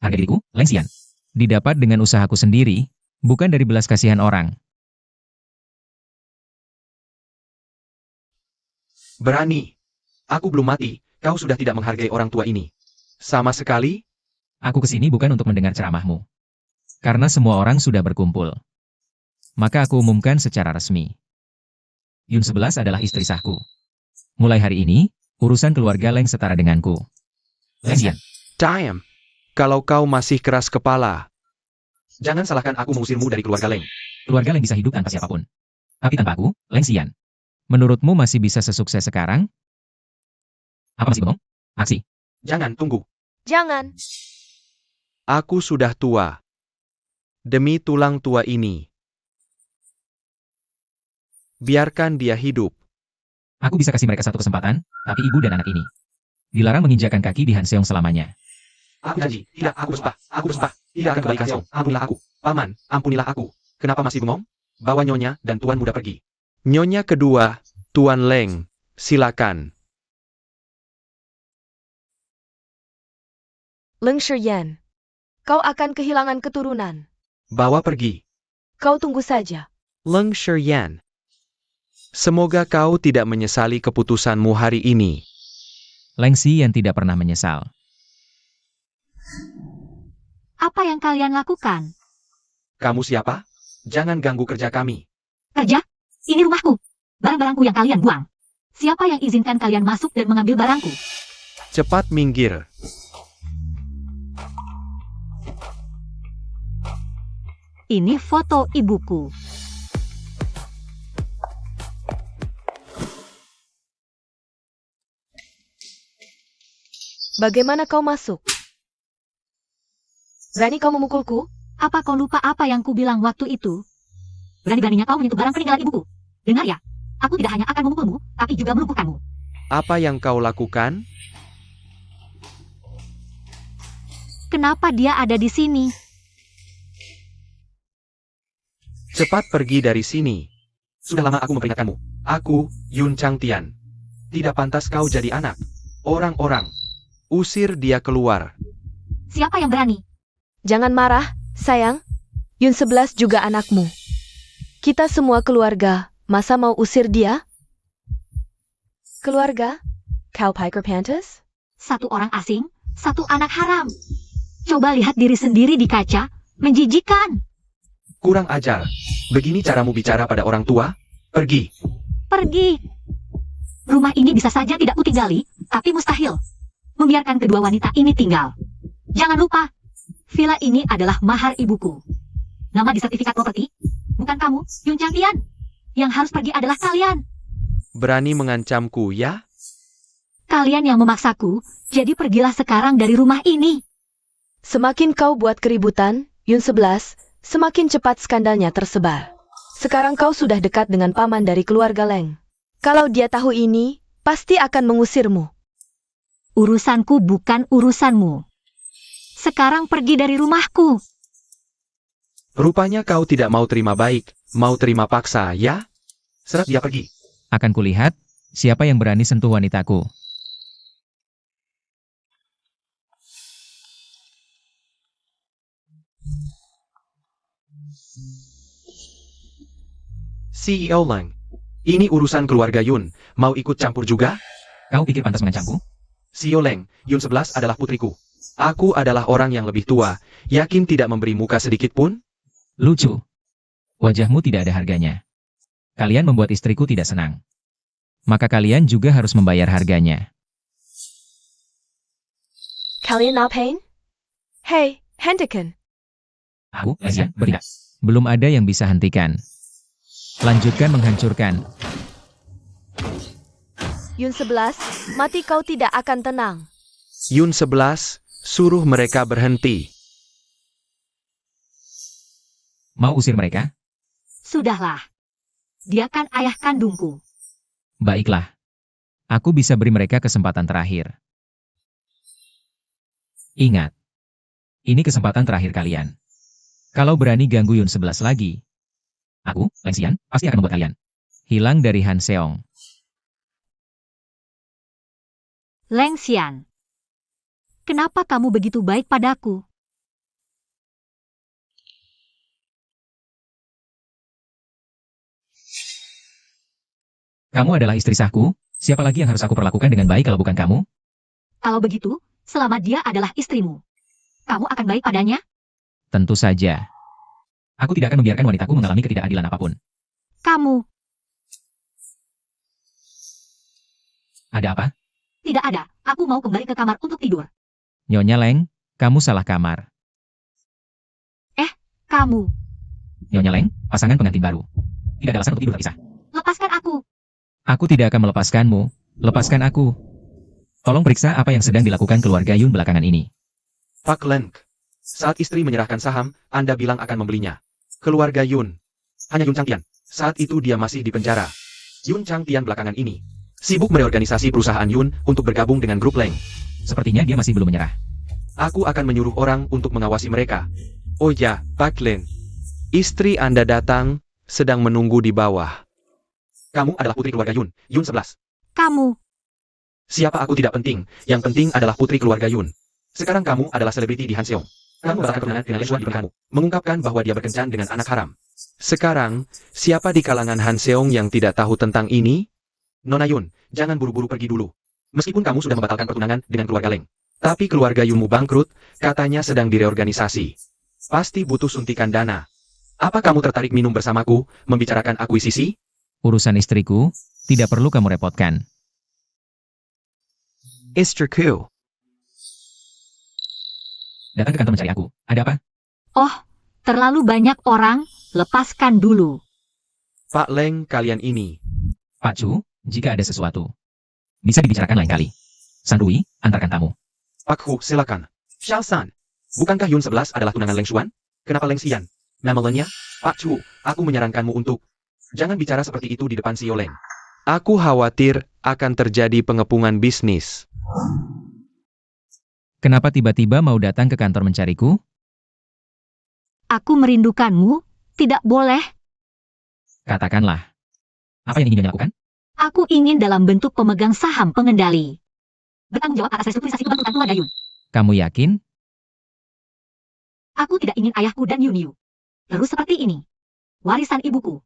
Harga diriku, Leng Xian. Didapat dengan usahaku sendiri, bukan dari belas kasihan orang. Berani. Aku belum mati, kau sudah tidak menghargai orang tua ini. Sama sekali? Aku kesini bukan untuk mendengar ceramahmu. Karena semua orang sudah berkumpul. Maka aku umumkan secara resmi. Yun 11 adalah istri sahku. Mulai hari ini, urusan keluarga Leng setara denganku. Leng Xian. Diam. Kalau kau masih keras kepala, Jangan salahkan aku mengusirmu dari keluarga Leng. Keluarga Leng bisa hidup tanpa siapapun. Tapi tanpa aku, Leng Xian. Menurutmu masih bisa sesukses sekarang? Apa masih bengong? Aksi. Jangan, tunggu. Jangan. Aku sudah tua. Demi tulang tua ini. Biarkan dia hidup. Aku bisa kasih mereka satu kesempatan, tapi ibu dan anak ini dilarang menginjakkan kaki di Han Seong selamanya. Aku janji, tidak, aku bersumpah, tidak akan kembali ke Seong. Ampunilah aku. Paman, ampunilah aku. Kenapa masih bengong? Bawa Nyonya dan Tuan Muda pergi. Nyonya kedua, Tuan Leng, silakan. Leng Shiyan. Kau akan kehilangan keturunan. Bawa pergi. Kau tunggu saja. Leng Shiyan. Semoga kau tidak menyesali keputusanmu hari ini. Leng Xian tidak pernah menyesal. Apa yang kalian lakukan? Kamu siapa? Jangan ganggu kerja kami. Kerja? Ini rumahku. Barang-barangku yang kalian buang. Siapa yang izinkan kalian masuk dan mengambil barangku? Cepat minggir. Ini foto ibuku. Bagaimana kau masuk? Berani kau memukulku? Apa kau lupa apa yang kubilang waktu itu? Berani-beraninya kau menyentuh barang peninggalan ibuku. Dengar ya, aku tidak hanya akan memukulmu, tapi juga melumpuhkanmu. Apa yang kau lakukan? Kenapa dia ada di sini? Cepat pergi dari sini. Sudah lama aku memperingatkanmu. Aku, Yun Chang Tian. Tidak pantas kau jadi anak. Orang-orang. Usir dia keluar. Siapa yang berani? Jangan marah, sayang. Yun 11 juga anakmu. Kita semua keluarga. Masa mau usir dia? Keluarga? Cow Piker Pantas? Satu orang asing, satu anak haram. Coba lihat diri sendiri di kaca, menjijikan. Kurang ajar. Begini caramu bicara pada orang tua? Pergi. Pergi. Rumah ini bisa saja tidak kutinggali, tapi mustahil membiarkan kedua wanita ini tinggal. Jangan lupa, villa ini adalah mahar ibuku. Nama di sertifikat properti, bukan kamu, Yun Chang Tian. Yang harus pergi adalah kalian. Berani mengancamku, ya? Kalian yang memaksaku, jadi pergilah sekarang dari rumah ini. Semakin kau buat keributan, Yun 11, semakin cepat skandalnya tersebar. Sekarang kau sudah dekat dengan paman dari keluarga Leng. Kalau dia tahu ini, pasti akan mengusirmu. Urusanku bukan urusanmu. Sekarang pergi dari rumahku. Rupanya kau tidak mau terima baik, mau terima paksa, ya? Seret dia pergi. Akan kulihat, siapa yang berani sentuh wanitaku. CEO Leng. Ini urusan keluarga Yun. Mau ikut campur juga? Kau pikir pantas mengancamku? CEO Leng, Yun 11 adalah putriku. Aku adalah orang yang lebih tua. Yakin tidak memberi muka sedikit pun? Lucu. Wajahmu tidak ada harganya. Kalian membuat istriku tidak senang. Maka kalian juga harus membayar harganya. Kalian ngapain? Hey, hentikan. Aku, Asian, beriak. Belum ada yang bisa hentikan. Lanjutkan menghancurkan. Yun 11, mati kau tidak akan tenang. Yun 11, suruh mereka berhenti. Mau usir mereka? Sudahlah. Dia kan ayah kandungku. Baiklah. Aku bisa beri mereka kesempatan terakhir. Ingat. Ini kesempatan terakhir kalian. Kalau berani ganggu Yun 11 lagi, aku, Leng Xian, pasti akan membuat kalian hilang dari Han Seong. Leng Xian. Kenapa kamu begitu baik padaku? Kamu adalah istri sahku, siapa lagi yang harus aku perlakukan dengan baik kalau bukan kamu? Kalau begitu, selama dia adalah istrimu, kamu akan baik padanya? Tentu saja. Aku tidak akan membiarkan wanitaku mengalami ketidakadilan apapun. Kamu. Ada apa? Tidak ada. Aku mau kembali ke kamar untuk tidur. Nyonya Leng, kamu salah kamar. kamu. Nyonya Leng, pasangan pengantin baru. Tidak ada alasan untuk tidur terpisah. Lepaskan aku. Aku tidak akan melepaskanmu. Lepaskan aku. Tolong periksa apa yang sedang dilakukan keluarga Yun belakangan ini. Pak Leng, saat istri menyerahkan saham, Anda bilang akan membelinya. Keluarga Yun. Hanya Yun Changtian. Saat itu dia masih di penjara. Yun Changtian belakangan ini sibuk mereorganisasi perusahaan Yun untuk bergabung dengan grup Leng. Sepertinya dia masih belum menyerah. Aku akan menyuruh orang untuk mengawasi mereka. Oh ya, Pak Leng. Istri Anda datang, sedang menunggu di bawah. Kamu adalah putri keluarga Yun, Yun 11. Kamu. Siapa aku tidak penting, yang penting adalah putri keluarga Yun. Sekarang kamu adalah selebriti di Hanseong. Kamu membatalkan pertunangan dengan Lesuan di pernikahanmu, mengungkapkan bahwa dia berkencan dengan anak haram. Sekarang, siapa di kalangan Hanseong yang tidak tahu tentang ini? Nona Yun, jangan buru-buru pergi dulu. Meskipun kamu sudah membatalkan pertunangan dengan keluarga Leng, tapi keluarga Yunmu bangkrut, katanya sedang direorganisasi. Pasti butuh suntikan dana. Apa kamu tertarik minum bersamaku, membicarakan akuisisi? Urusan istriku, tidak perlu kamu repotkan. Istriku. Datang ke kantor mencari aku. Ada apa? Oh, terlalu banyak orang, lepaskan dulu. Pak Leng, kalian ini. Pak Chu, jika ada sesuatu, bisa dibicarakan lain kali. San Rui, antarkan tamu. Pak Hu, silakan. Xiao-san, bukankah Yun 11 adalah tunangan Leng Xuan? Kenapa Leng Xian? Namanya? Pak Chu, aku menyarankanmu untuk jangan bicara seperti itu di depan Sio Leng. Aku khawatir akan terjadi pengepungan bisnis. Kenapa tiba-tiba mau datang ke kantor mencariku? Aku merindukanmu, tidak boleh. Katakanlah. Apa yang ingin Nyonya lakukan? Aku ingin dalam bentuk pemegang saham pengendali. Bertanggung jawab atas restrukturisasi kebangkrutan keluarga Yun. Kamu yakin? Aku tidak ingin ayahku dan Yun Yu terus seperti ini. Warisan ibuku.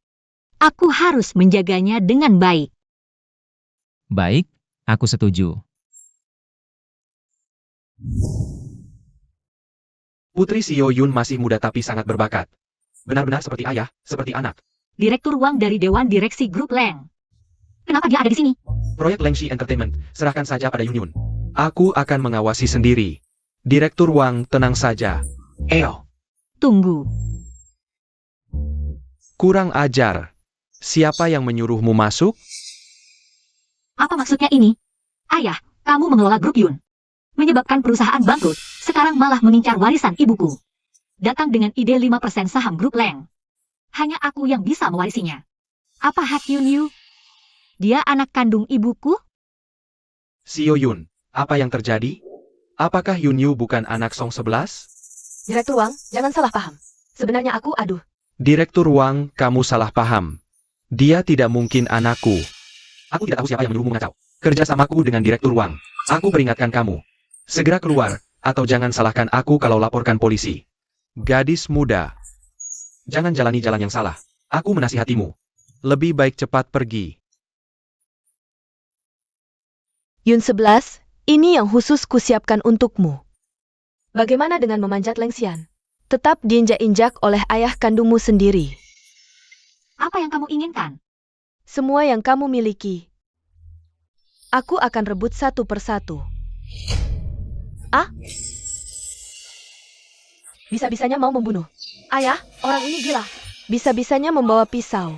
Aku harus menjaganya dengan baik. Baik, aku setuju. Putri Sio Yun masih muda tapi sangat berbakat. Benar-benar seperti ayah, seperti anak. Direktur Wang dari Dewan Direksi Grup Leng. Kenapa dia ada di sini? Proyek Lengxi Entertainment, serahkan saja pada Yun Yun. Aku akan mengawasi sendiri. Direktur Wang, tenang saja. Tunggu. Kurang ajar. Siapa yang menyuruhmu masuk? Apa maksudnya ini? Ayah, kamu mengelola Grup Yun. Menyebabkan perusahaan bangkrut, sekarang malah mengincar warisan ibuku. Datang dengan ide 5% saham Grup Leng. Hanya aku yang bisa mewarisinya. Apa hak Yun Yu? Dia anak kandung ibuku? Sio Yun, apa yang terjadi? Apakah Yun Yu bukan anak Song 11? Direktur Wang, jangan salah paham. Sebenarnya aku, Direktur Wang, kamu salah paham. Dia tidak mungkin anakku. Aku tidak tahu siapa yang menyuruhmu mengacau. Kerjasamaku dengan Direktur Wang. Aku peringatkan kamu. Segera keluar, atau jangan salahkan aku kalau laporkan polisi. Gadis muda. Jangan jalani jalan yang salah. Aku menasihatimu. Lebih baik cepat pergi. Yun 11, ini yang khusus kusiapkan untukmu. Bagaimana dengan memanjat Leng Xian? Tetap diinjak-injak oleh ayah kandungmu sendiri. Apa yang kamu inginkan? Semua yang kamu miliki. Aku akan rebut satu persatu. Bisa-bisanya mau membunuh. Ayah, orang ini gila. Bisa-bisanya membawa pisau.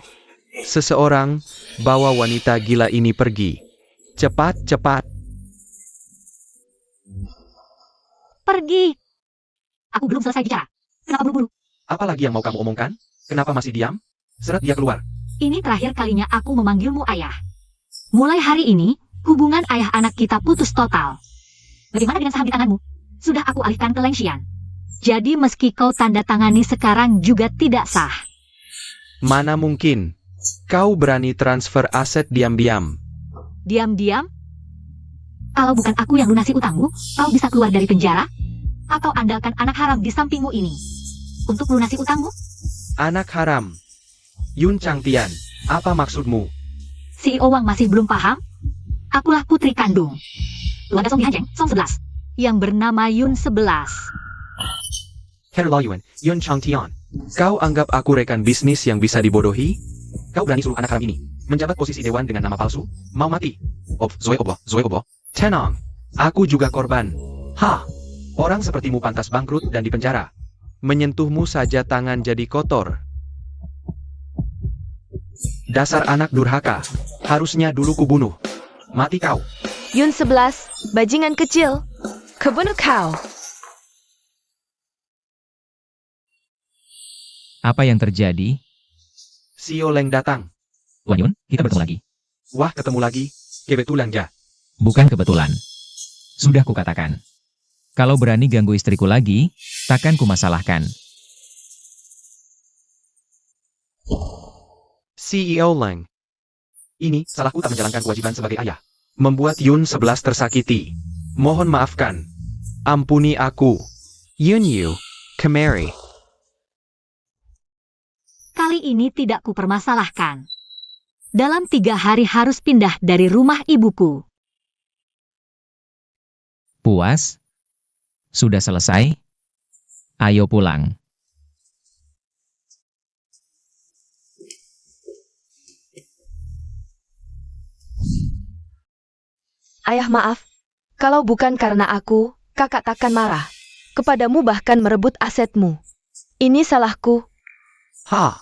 Seseorang, bawa wanita gila ini pergi. Cepat, cepat. Pergi. Aku belum selesai bicara. Kenapa buru-buru? Apa lagi yang mau kamu omongkan? Kenapa masih diam? Seret dia keluar. Ini terakhir kalinya aku memanggilmu ayah. Mulai hari ini, hubungan ayah anak kita putus total. Bagaimana dengan saham di tanganmu? Sudah aku alihkan ke Leng Xian. Jadi meski kau tanda tangani sekarang juga tidak sah. Mana mungkin? Kau berani transfer aset diam-diam. Diam-diam? Kalau bukan aku yang lunasi utangmu, kau bisa keluar dari penjara? Atau andalkan anak haram di sampingmu ini untuk melunasi utangmu? Anak haram. Yun Changtian, apa maksudmu? CEO Wang masih belum paham? Akulah putri kandung keluarga Song Hanjeng, Song 11, yang bernama Yun 11. Hello Yun Changtian. Kau anggap aku rekan bisnis yang bisa dibodohi? Kau berani suruh anak haram ini menjabat posisi dewan dengan nama palsu? Mau mati? Zoe Obo. Tenang. Aku juga korban. Orang sepertimu pantas bangkrut dan dipenjara. Menyentuhmu saja tangan jadi kotor. Dasar anak durhaka. Harusnya dulu kubunuh. Mati kau. Yun 11, bajingan kecil. Kebunuh kau. Apa yang terjadi? Sio Leng datang. Tuan Yun, kita bertemu lagi. Wah, ketemu lagi. Kebetulan ya. Bukan kebetulan. Sudah kukatakan. Kalau berani ganggu istriku lagi, takkan kumasalahkan. CEO Leng. Ini, salahku tak menjalankan kewajiban sebagai ayah. Membuat Yun 11 tersakiti. Mohon maafkan. Ampuni aku. Yun Yu, kemari. Kali ini tidak kupermasalahkan. Dalam 3 hari harus pindah dari rumah ibuku. Puas? Sudah selesai? Ayo pulang. Ayah maaf. Kalau bukan karena aku, kakak takkan marah. Kepadamu bahkan merebut asetmu. Ini salahku. Ha?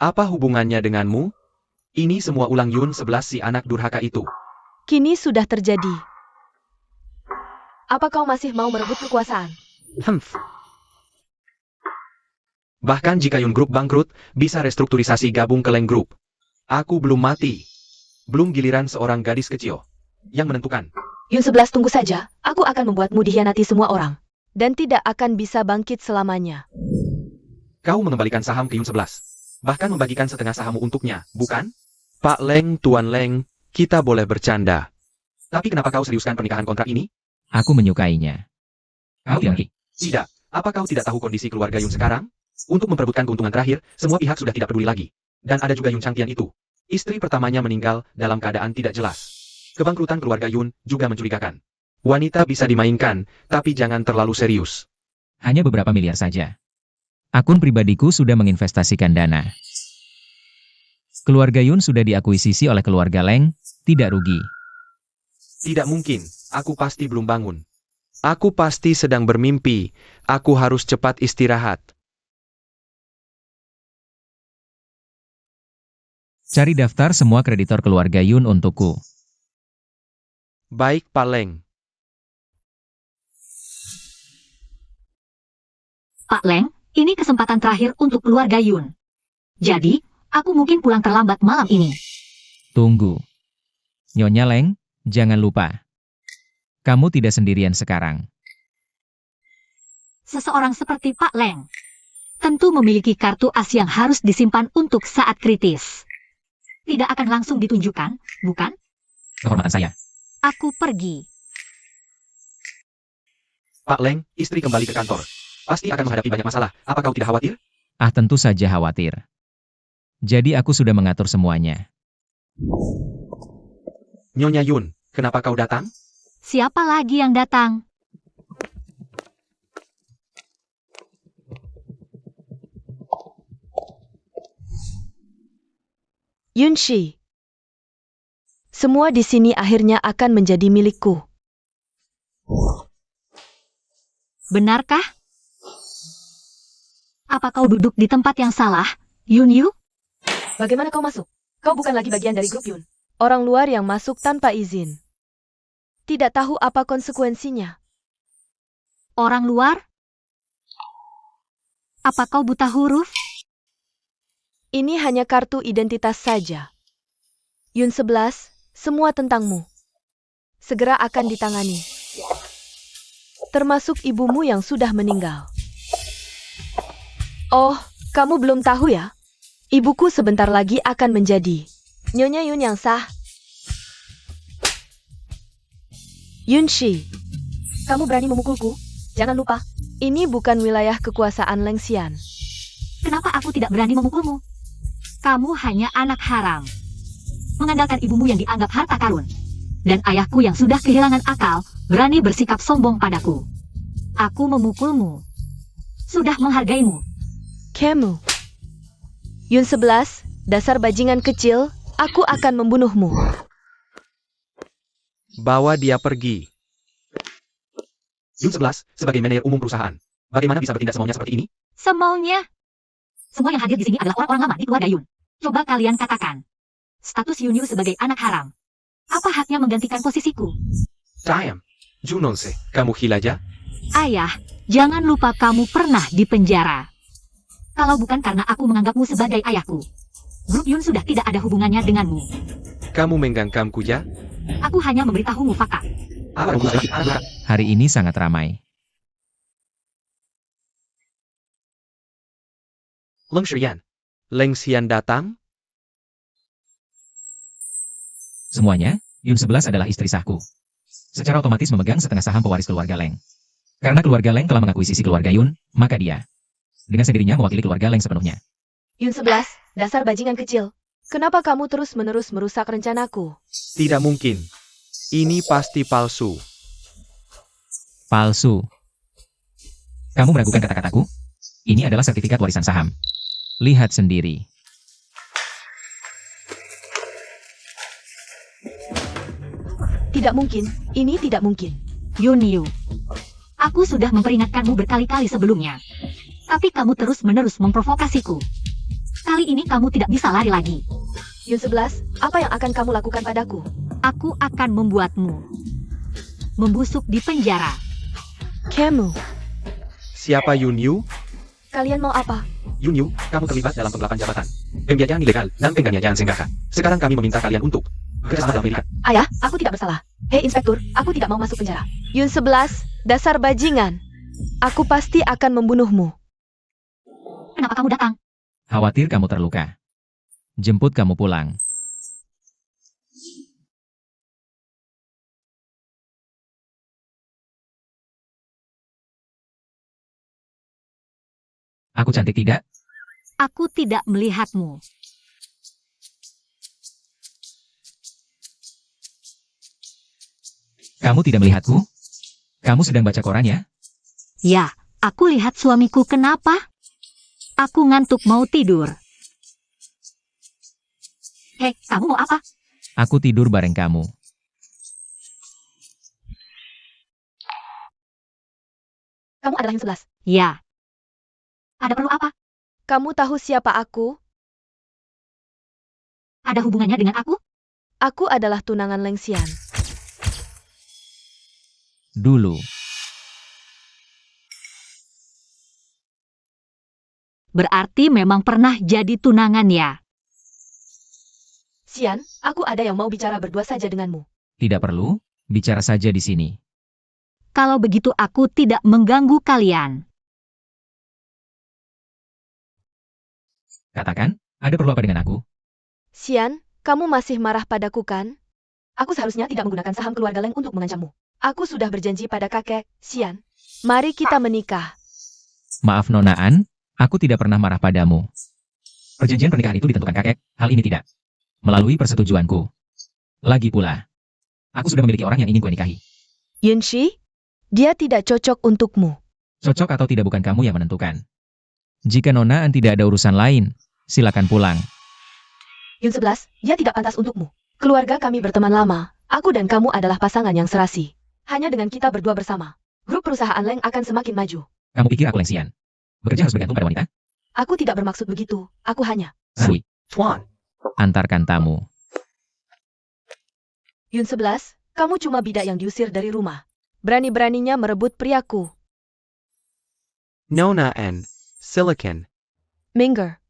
Apa hubungannya denganmu? Ini semua ulang Yun 11 si anak durhaka itu. Kini sudah terjadi. Apa kau masih mau merebut kekuasaan? Humph. Bahkan jika Yun Group bangkrut, bisa restrukturisasi gabung ke Leng Group. Aku belum mati. Belum giliran seorang gadis kecil yang menentukan. Yun 11 tunggu saja. Aku akan membuatmu dikhianati semua orang. Dan tidak akan bisa bangkit selamanya. Kau mengembalikan saham ke Yun 11. Bahkan membagikan setengah sahammu untuknya, bukan? Pak Leng, Tuan Leng, kita boleh bercanda. Tapi kenapa kau seriuskan pernikahan kontrak ini? Aku menyukainya. Kau tidak. Tidak. Apa kau tidak tahu kondisi keluarga Yun sekarang? Untuk memperebutkan keuntungan terakhir, semua pihak sudah tidak peduli lagi. Dan ada juga Yun Changtian itu. Istri pertamanya meninggal dalam keadaan tidak jelas. Kebangkrutan keluarga Yun juga mencurigakan. Wanita bisa dimainkan, tapi jangan terlalu serius. Hanya beberapa miliar saja. Akun pribadiku sudah menginvestasikan dana. Keluarga Yun sudah diakuisisi oleh keluarga Leng, tidak rugi. Tidak mungkin, aku pasti belum bangun. Aku pasti sedang bermimpi, aku harus cepat istirahat. Cari daftar semua kreditor keluarga Yun untukku. Baik Pak Leng. Pak Leng, ini kesempatan terakhir untuk keluarga Yun. Jadi, aku mungkin pulang terlambat malam ini. Tunggu. Nyonya Leng, jangan lupa. Kamu tidak sendirian sekarang. Seseorang seperti Pak Leng tentu memiliki kartu as yang harus disimpan untuk saat kritis. Tidak akan langsung ditunjukkan, bukan? Kehormatan saya. Aku pergi. Pak Leng, istri kembali ke kantor. Pasti akan menghadapi banyak masalah. Apa kau tidak khawatir? Ah, tentu saja khawatir. Jadi aku sudah mengatur semuanya. Nyonya Yun, kenapa kau datang? Siapa lagi yang datang? Yunshi. Semua di sini akhirnya akan menjadi milikku. Benarkah? Apa kau duduk di tempat yang salah, Yun Yu? Bagaimana kau masuk? Kau bukan lagi bagian dari grup Yun. Orang luar yang masuk tanpa izin. Tidak tahu apa konsekuensinya. Orang luar? Apa kau buta huruf? Ini hanya kartu identitas saja. Yun 11, semua tentangmu. Segera akan ditangani. Termasuk ibumu yang sudah meninggal. Oh, kamu belum tahu ya? Ibuku sebentar lagi akan menjadi Nyonya Yun yang sah. Yunshi, kamu berani memukulku? Jangan lupa, ini bukan wilayah kekuasaan Leng Xian. Kenapa aku tidak berani memukulmu? Kamu hanya anak haram. Mengandalkan ibumu yang dianggap harta karun. Dan ayahku yang sudah kehilangan akal, berani bersikap sombong padaku. Aku memukulmu. Sudah menghargaimu. Kamu. Yun 11, dasar bajingan kecil, aku akan membunuhmu. Bawa dia pergi. Yun 11, sebagai manajer umum perusahaan. Bagaimana bisa bertindak semaunya seperti ini? Semaunya. Semua yang hadir di sini adalah orang-orang lama di keluarga Yun. Coba kalian katakan. Status Yun Yu sebagai anak haram. Apa haknya menggantikan posisiku? Diam. Junonse, kamu hilaja? Ayah, jangan lupa kamu pernah di penjara. Kalau bukan karena aku menganggapmu sebagai ayahku, grup Yun sudah tidak ada hubungannya denganmu. Kamu menggangkamku ya? Aku hanya memberitahumu fakta. Hari ini sangat ramai. Leng Shiyan. Leng Xian datang? Semuanya, Yun 11 adalah istri sahku. Secara otomatis memegang setengah saham pewaris keluarga Leng. Karena keluarga Leng telah mengakui sisi keluarga Yun, maka dia dengan sendirinya mewakili keluarga Leng sepenuhnya. Yun 11, dasar bajingan kecil. Kenapa kamu terus-menerus merusak rencanaku? Tidak mungkin. Ini pasti palsu. Palsu. Kamu meragukan kata-kataku? Ini adalah sertifikat warisan saham. Lihat sendiri. Tidak mungkin, ini tidak mungkin. Yun Yu, aku sudah memperingatkanmu berkali-kali sebelumnya. Tapi kamu terus-menerus memprovokasiku. Kali ini kamu tidak bisa lari lagi. Yun 11, apa yang akan kamu lakukan padaku? Aku akan membuatmu membusuk di penjara. Kamu, Siapa Yun Yu? kalian mau apa? Yun Yu, kamu terlibat dalam penggelapan jabatan, pembiayaan ilegal, dan penganiayaan senjata. Sekarang kami meminta kalian untuk bekerjasama dalam pendidikan. Ayah, aku tidak bersalah. Hei inspektur, aku tidak mau masuk penjara. Yun 11, dasar bajingan. Aku pasti akan membunuhmu. Kenapa kamu datang? Khawatir kamu terluka. Jemput kamu pulang. Aku cantik tidak? Aku tidak melihatmu. Kamu tidak melihatku? Kamu sedang baca koran ya? Ya, aku lihat suamiku kenapa? Aku ngantuk mau tidur. Hei, kamu mau apa? Aku tidur bareng kamu. Kamu adalah Yun 11. Ya. Ada perlu apa? Kamu tahu siapa aku? Ada hubungannya dengan aku? Aku adalah tunangan Leng Xian. Dulu. Berarti memang pernah jadi tunangan ya? Xian, aku ada yang mau bicara berdua saja denganmu. Tidak perlu, bicara saja di sini. Kalau begitu aku tidak mengganggu kalian. Katakan, ada perlu apa dengan aku? Xian, kamu masih marah padaku kan? Aku seharusnya tidak menggunakan saham keluarga Leng untuk mengancammu. Aku sudah berjanji pada kakek, Xian. Mari kita menikah. Maaf Nona An, aku tidak pernah marah padamu. Perjanjian pernikahan itu ditentukan kakek, hal ini tidak. Melalui persetujuanku. Lagi pula, aku sudah memiliki orang yang ingin kue nikahi. Yunshi, dia tidak cocok untukmu. Cocok atau tidak bukan kamu yang menentukan. Jika Nona An tidak ada urusan lain, silakan pulang. Yun 11, dia tidak pantas untukmu. Keluarga kami berteman lama. Aku dan kamu adalah pasangan yang serasi. Hanya dengan kita berdua bersama, grup perusahaan Leng akan semakin maju. Kamu pikir aku Leng Xian? Bekerja harus bergantung pada wanita? Aku tidak bermaksud begitu. Aku hanya... Sui, Tuan. antarkan tamu. Yun 11, kamu cuma bidak yang diusir dari rumah. Berani-beraninya merebut priaku. Nona An. Silicon. Minger.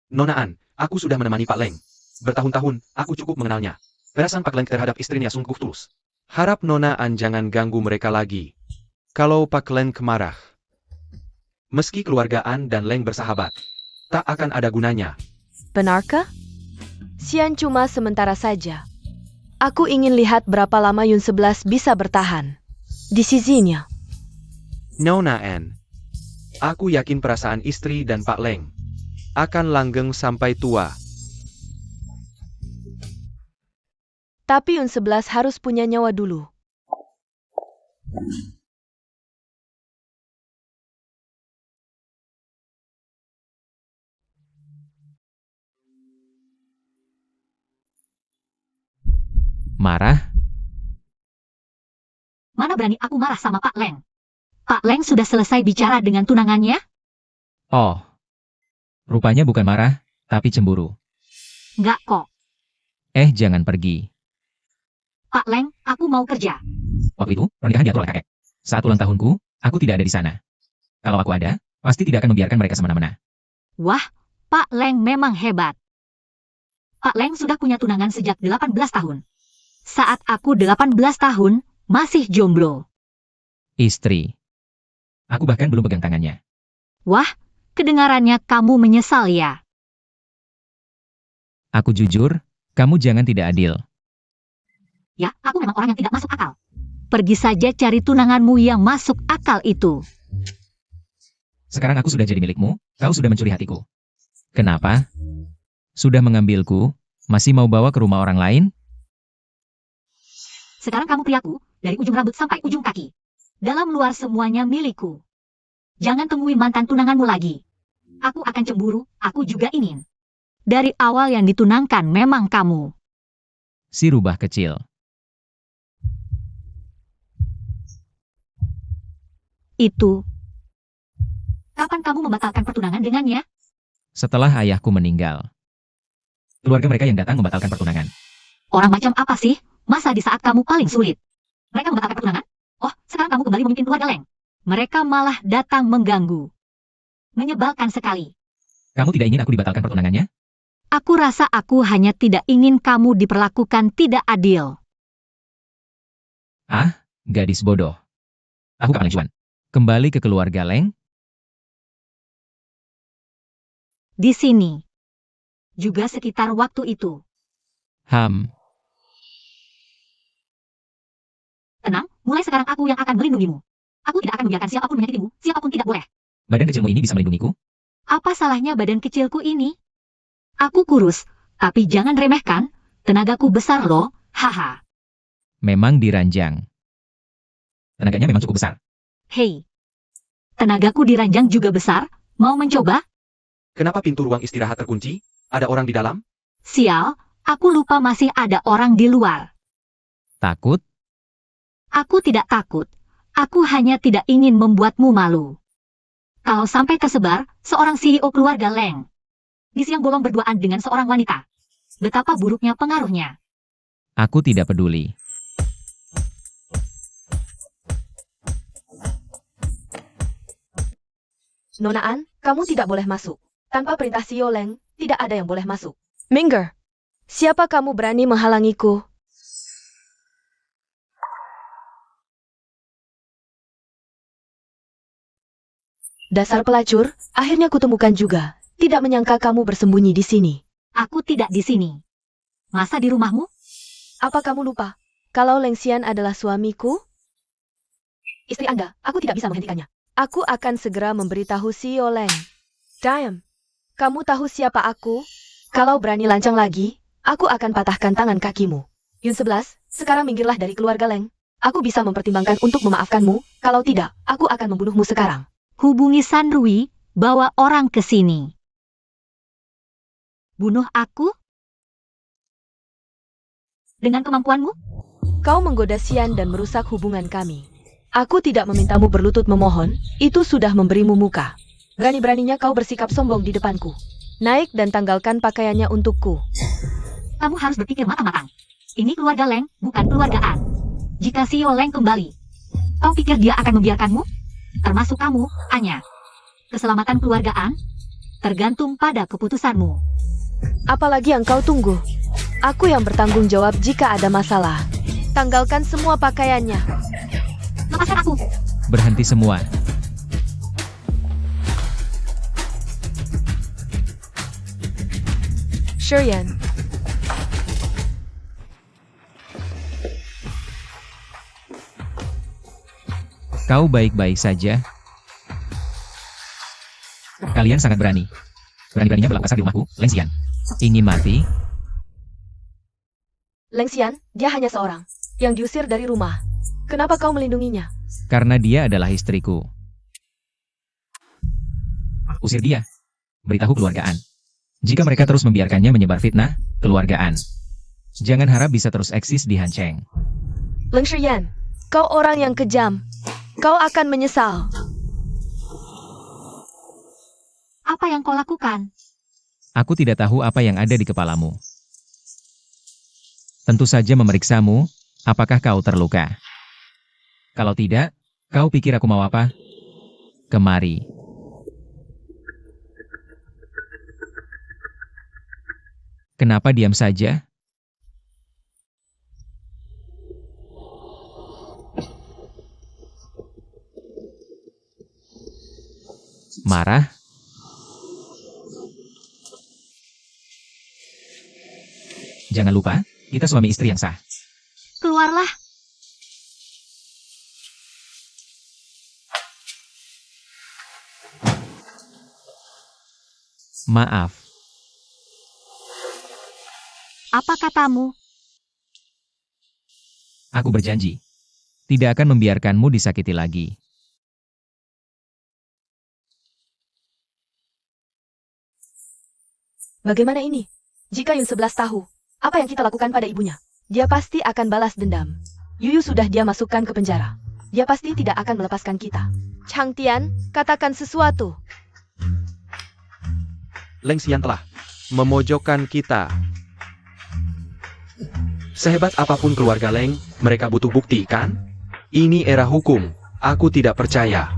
Nona An, aku sudah menemani Pak Leng. Bertahun-tahun, aku cukup mengenalnya. Perasaan Pak Leng terhadap istrinya sungguh tulus. Harap Nona An jangan ganggu mereka lagi. Kalau Pak Leng kemarah, meski keluarga An dan Leng bersahabat, tak akan ada gunanya. Benarkah? Xian cuma sementara saja. Aku ingin lihat berapa lama Yun 11 bisa bertahan. Di sisinya. Nona An, aku yakin perasaan istri dan Pak Leng akan langgeng sampai tua. Tapi Yun 11 harus punya nyawa dulu. Marah? Mana berani aku marah sama Pak Leng? Pak Leng sudah selesai bicara dengan tunangannya? Oh. Rupanya bukan marah, tapi cemburu. Nggak kok. Jangan pergi. Pak Leng, aku mau kerja. Waktu itu, pernikahan diatur oleh kakek. Saat ulang tahunku, aku tidak ada di sana. Kalau aku ada, pasti tidak akan membiarkan mereka semena-mena. Wah, Pak Leng memang hebat. Pak Leng sudah punya tunangan sejak 18 tahun. Saat aku 18 tahun, masih jomblo. Istri. Aku bahkan belum pegang tangannya. Wah, kedengarannya kamu menyesal ya? Aku jujur, kamu jangan tidak adil. Ya, aku memang orang yang tidak masuk akal. Pergi saja cari tunanganmu yang masuk akal itu. Sekarang aku sudah jadi milikmu, kau sudah mencuri hatiku. Kenapa? Sudah mengambilku, masih mau bawa ke rumah orang lain? Sekarang kamu priaku, dari ujung rambut sampai ujung kaki. Dalam luar semuanya milikku. Jangan temui mantan tunanganmu lagi. Aku akan cemburu, aku juga ingin. Dari awal yang ditunangkan memang kamu. Si rubah kecil. Itu. Kapan kamu membatalkan pertunangan dengannya? Setelah ayahku meninggal. Keluarga mereka yang datang membatalkan pertunangan. Orang macam apa sih? Masa di saat kamu paling sulit? Mereka membatalkan pertunangan? Oh, sekarang kamu kembali memimpin keluarga Leng. Mereka malah datang mengganggu. Menyebalkan sekali. Kamu tidak ingin aku dibatalkan pertunangannya? Aku rasa aku hanya tidak ingin kamu diperlakukan tidak adil. Gadis bodoh. Aku Kak Leng Xuan. Kembali ke keluarga Leng. Di sini. Juga sekitar waktu itu. Tenang, mulai sekarang aku yang akan melindungimu. Aku tidak akan membiarkan siapapun menyakitimu, siapapun tidak boleh. Badan kecilmu ini bisa melindungiku? Apa salahnya badan kecilku ini? Aku kurus, tapi jangan remehkan, tenagaku besar loh, haha. Memang diranjang. Tenaganya memang cukup besar. Hei, tenagaku diranjang juga besar, mau mencoba? Kenapa pintu ruang istirahat terkunci? Ada orang di dalam? Sial, aku lupa masih ada orang di luar. Takut? Aku tidak takut, aku hanya tidak ingin membuatmu malu. Kalau sampai tersebar, seorang CEO keluarga Leng di siang bolong berduaan dengan seorang wanita. Betapa buruknya pengaruhnya. Aku tidak peduli. Nona An, kamu tidak boleh masuk. Tanpa perintah Sio Leng, tidak ada yang boleh masuk. Minger, siapa kamu berani menghalangiku? Dasar pelacur, akhirnya kutemukan juga. Tidak menyangka kamu bersembunyi di sini. Aku tidak di sini. Masa di rumahmu? Apa kamu lupa? Kalau Leng Xian adalah suamiku? Istri Anda, aku tidak bisa menghentikannya. Aku akan segera memberitahu Sio Leng. Diam. Kamu tahu siapa aku? Kalau berani lancang lagi, aku akan patahkan tangan kakimu. Yun 11, sekarang minggirlah dari keluarga Leng. Aku bisa mempertimbangkan untuk memaafkanmu, kalau tidak, aku akan membunuhmu sekarang. Hubungi San Rui, bawa orang ke sini. Bunuh aku? Dengan kemampuanmu? Kau menggoda Xian dan merusak hubungan kami. Aku tidak memintamu berlutut memohon, itu sudah memberimu muka. Berani-beraninya kau bersikap sombong di depanku. Naik dan tanggalkan pakaiannya untukku. Kamu harus berpikir matang-matang. Ini keluarga Leng, bukan keluarga An. Jika Sio Leng kembali, kau pikir dia akan membiarkanmu? Termasuk kamu, Anya. Keselamatan keluarga An tergantung pada keputusanmu. Apalagi yang kau tunggu? Aku yang bertanggung jawab jika ada masalah. Tanggalkan semua pakaiannya. Lepaskan aku. Berhenti semua. Shurian. Kau baik-baik saja? Kalian sangat berani. Berani-beraninya berlaku kasar di rumahku, Leng Xian. Ingin mati? Leng Xian, dia hanya seorang yang diusir dari rumah. Kenapa kau melindunginya? Karena dia adalah istriku. Usir dia. Beritahu keluargaan. Jika mereka terus membiarkannya menyebar fitnah, keluargaan. Jangan harap bisa terus eksis di Hancheng. Leng Shiyan, kau orang yang kejam. Kau akan menyesal. Apa yang kau lakukan? Aku tidak tahu apa yang ada di kepalamu. Tentu saja memeriksamu, apakah kau terluka. Kalau tidak, kau pikir aku mau apa? Kemari. Kenapa diam saja? Marah? Jangan lupa, kita suami istri yang sah. Keluarlah. Maaf, Apa katamu? aku berjanji. Tidak akan membiarkanmu disakiti lagi. Bagaimana ini? Jika Yun 11 tahu apa yang kita lakukan pada ibunya, dia pasti akan balas dendam. Yuyu sudah dia masukkan ke penjara. Dia pasti tidak akan melepaskan kita. Chang Tian, katakan sesuatu. Leng Xian telah memojokkan kita. Sehebat apapun keluarga Leng, mereka butuh bukti, kan? Ini era hukum. Aku tidak percaya.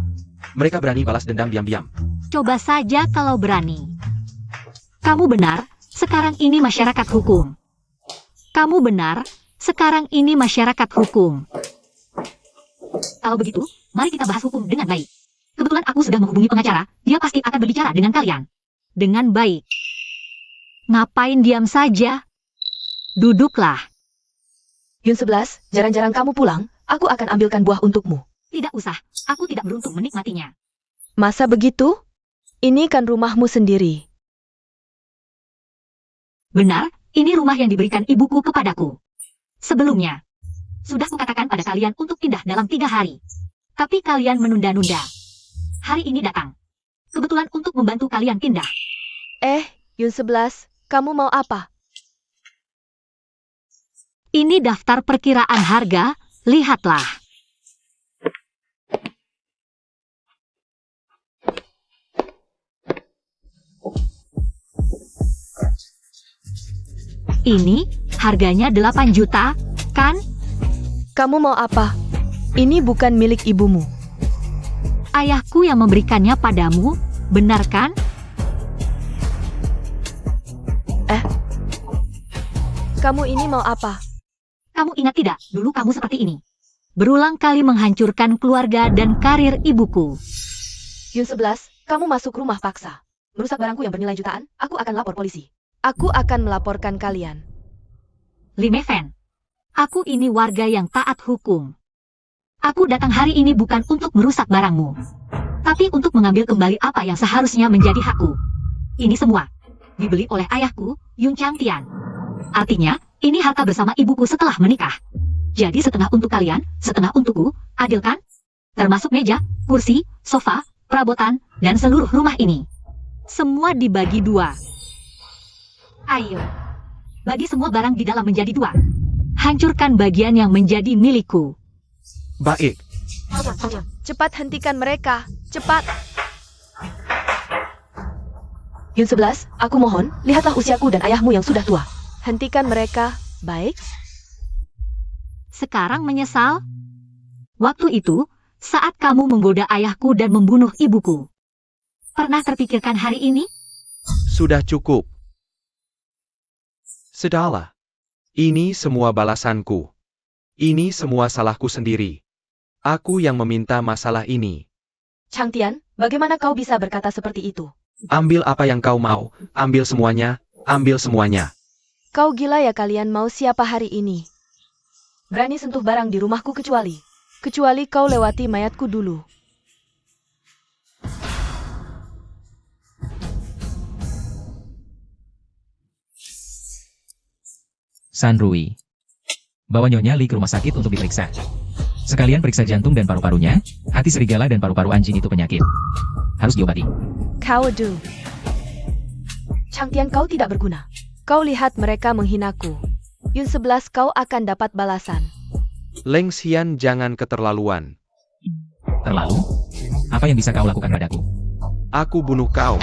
Mereka berani balas dendam diam-diam. Coba saja kalau berani. Kamu benar, sekarang ini masyarakat hukum. Kamu benar, sekarang ini masyarakat hukum. Kalau begitu, mari kita bahas hukum dengan baik. Kebetulan aku sudah menghubungi pengacara, dia pasti akan berbicara dengan kalian. Dengan baik. Ngapain diam saja? Duduklah. Yun 11, jarang-jarang kamu pulang, aku akan ambilkan buah untukmu. Tidak usah, aku tidak beruntung menikmatinya. Masa begitu? Ini kan rumahmu sendiri. Benar, ini rumah yang diberikan ibuku kepadaku. Sebelumnya, sudah kukatakan pada kalian untuk pindah dalam 3 hari. Tapi kalian menunda-nunda. Hari ini datang. Kebetulan untuk membantu kalian pindah. Yun 11, kamu mau apa? Ini daftar perkiraan harga, lihatlah. Ini harganya 8 juta, kan? Kamu mau apa? Ini bukan milik ibumu. Ayahku yang memberikannya padamu, benar kan? Kamu ini mau apa? Kamu ingat tidak, dulu kamu seperti ini. Berulang kali menghancurkan keluarga dan karir ibuku. Yun 11, kamu masuk rumah paksa. Merusak barangku yang bernilai jutaan, aku akan lapor polisi. Aku akan melaporkan kalian. Limefen, aku ini warga yang taat hukum. Aku datang hari ini bukan untuk merusak barangmu, tapi untuk mengambil kembali apa yang seharusnya menjadi hakku. Ini semua dibeli oleh ayahku, Yun Chang Tian. Artinya, ini harta bersama ibuku setelah menikah. Jadi setengah untuk kalian, setengah untukku, adil kan? Termasuk meja, kursi, sofa, perabotan, dan seluruh rumah ini. Semua dibagi 2. Ayo, bagi semua barang di dalam menjadi 2. Hancurkan bagian yang menjadi milikku. Baik. Cepat hentikan mereka, cepat. Yun 11, aku mohon, lihatlah usiaku dan ayahmu yang sudah tua. Hentikan mereka, baik? Sekarang menyesal? Waktu itu, saat kamu menggoda ayahku dan membunuh ibuku. Pernah terpikirkan hari ini? Sudah cukup. Sudahlah. Ini semua balasanku. Ini semua salahku sendiri. Aku yang meminta masalah ini. Chang Tian, bagaimana kau bisa berkata seperti itu? Ambil apa yang kau mau, ambil semuanya, ambil semuanya. Kau gila ya kalian mau siapa hari ini? Berani sentuh barang di rumahku kecuali kau lewati mayatku dulu. San Rui. Bawa Nyonya Li ke rumah sakit untuk diperiksa. Sekalian periksa jantung dan paru-parunya, hati serigala dan paru-paru anjing itu penyakit. Harus diobati. Cowarde. Chang Tian, kau tidak berguna. Kau lihat mereka menghinaku. Yun 11, kau akan dapat balasan. Leng Xian, jangan keterlaluan. Terlalu? Apa yang bisa kau lakukan padaku? Aku bunuh kau.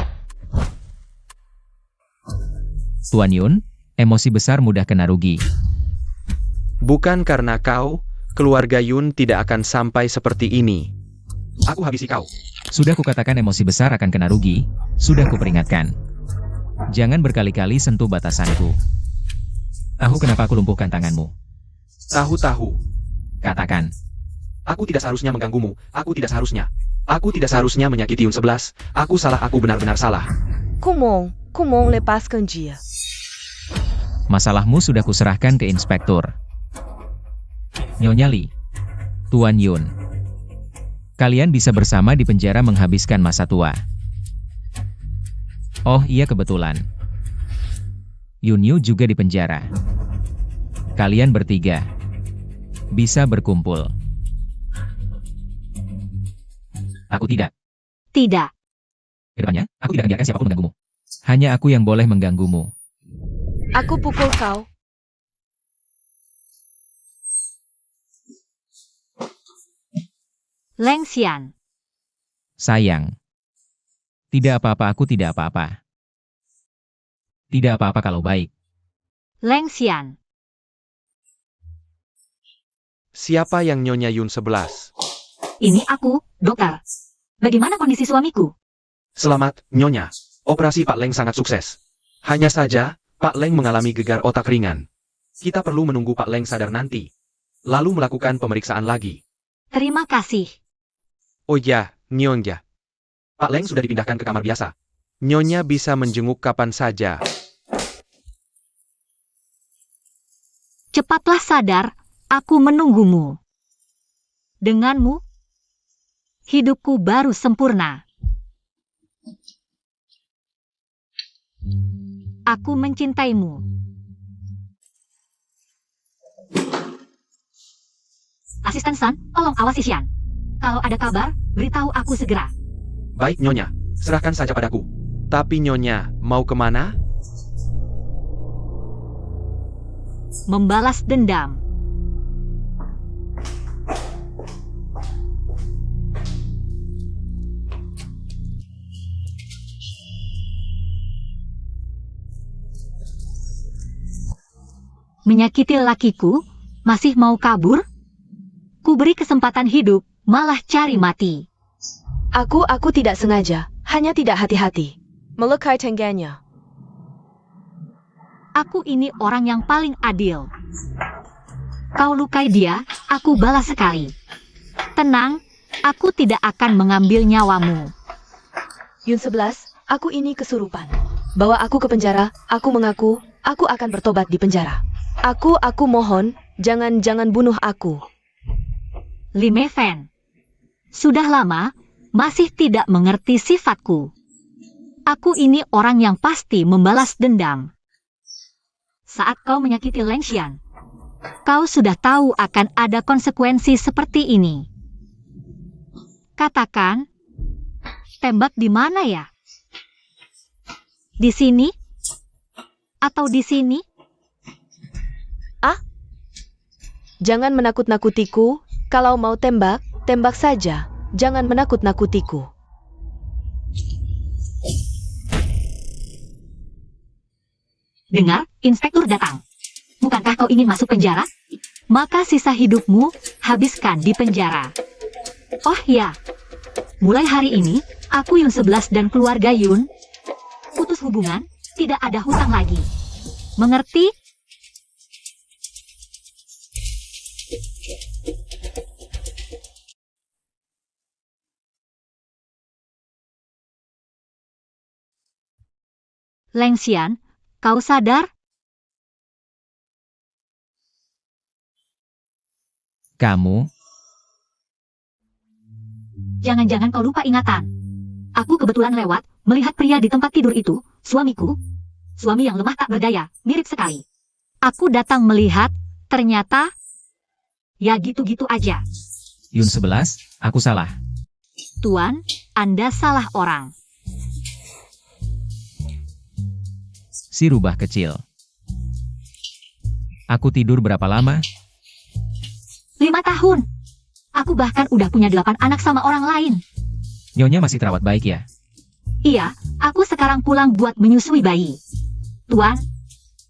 Tuan Yun, emosi besar mudah kena rugi. Bukan karena kau, keluarga Yun tidak akan sampai seperti ini. Aku habisi kau. Sudah kukatakan emosi besar akan kena rugi, sudah kuperingatkan. Jangan berkali-kali sentuh batasanku. Tahu kenapa aku lumpuhkan tanganmu? Tahu-tahu. Katakan. Aku tidak seharusnya mengganggumu. Aku tidak seharusnya. Aku tidak seharusnya menyakiti Yun 11. Aku salah, aku benar-benar salah. Kumon lepaskan dia. Masalahmu sudah kuserahkan ke inspektur. Nyonya Li, Tuan Yun. Kalian bisa bersama di penjara menghabiskan masa tua. Oh iya kebetulan. Yun Yu juga di penjara. Kalian bertiga bisa berkumpul. Aku tidak. Tidak. Kedepannya, aku tidak membiarkan siapapun mengganggumu. Hanya aku yang boleh mengganggumu. Aku pukul kau. Leng Xian. Sayang. Tidak apa-apa, aku tidak apa-apa. Tidak apa-apa kalau baik. Leng Xian. Siapa yang Nyonya Yun 11? Ini aku, dokter. Bagaimana kondisi suamiku? Selamat, Nyonya. Operasi Pak Leng sangat sukses. Hanya saja, Pak Leng mengalami gegar otak ringan. Kita perlu menunggu Pak Leng sadar nanti. Lalu melakukan pemeriksaan lagi. Terima kasih. Oh ya, Nyonya. Pak Leng sudah dipindahkan ke kamar biasa. Nyonya bisa menjenguk kapan saja. Cepatlah sadar, aku menunggumu. Denganmu, hidupku baru sempurna. Aku mencintaimu. Asisten San, tolong awasi Xian. Kalau ada kabar, beritahu aku segera. Baik, Nyonya. Serahkan saja padaku. Tapi Nyonya, mau kemana? Membalas dendam. Menyakiti lakiku, masih mau kabur? Ku beri kesempatan hidup, malah cari mati. Aku tidak sengaja, hanya tidak hati-hati. Melukai tangannya. Aku ini orang yang paling adil. Kau lukai dia, aku balas sekali. Tenang, aku tidak akan mengambil nyawamu. Yun 11, aku ini kesurupan. Bawa aku ke penjara, aku mengaku, aku akan bertobat di penjara. Aku mohon, jangan bunuh aku. Li Meifan. Sudah lama, masih tidak mengerti sifatku. Aku ini orang yang pasti membalas dendam. Saat kau menyakiti Leng Xian, kau sudah tahu akan ada konsekuensi seperti ini. Katakan, tembak di mana ya? Di sini? Atau di sini? Jangan menakut-nakutiku, kalau mau tembak, tembak saja. Jangan menakut-nakutiku. Dengar, inspektur datang. Bukankah kau ingin masuk penjara? Maka sisa hidupmu, habiskan di penjara. Oh ya, mulai hari ini, aku Yun 11 dan keluarga Yun, putus hubungan, tidak ada hutang lagi. Mengerti? Leng Xian, kau sadar? Kamu, Jangan-jangan kau lupa ingatan. Aku kebetulan lewat, melihat pria di tempat tidur itu, suamiku. Suami yang lemah tak berdaya, mirip sekali. Aku datang melihat, ternyata, ya gitu-gitu aja. Yun 11, aku salah. Tuan, Anda salah orang. Si rubah kecil. Aku tidur berapa lama? 5 tahun. Aku bahkan udah punya 8 anak sama orang lain. Nyonya masih terawat baik ya? Iya, aku sekarang pulang buat menyusui bayi. Tuan,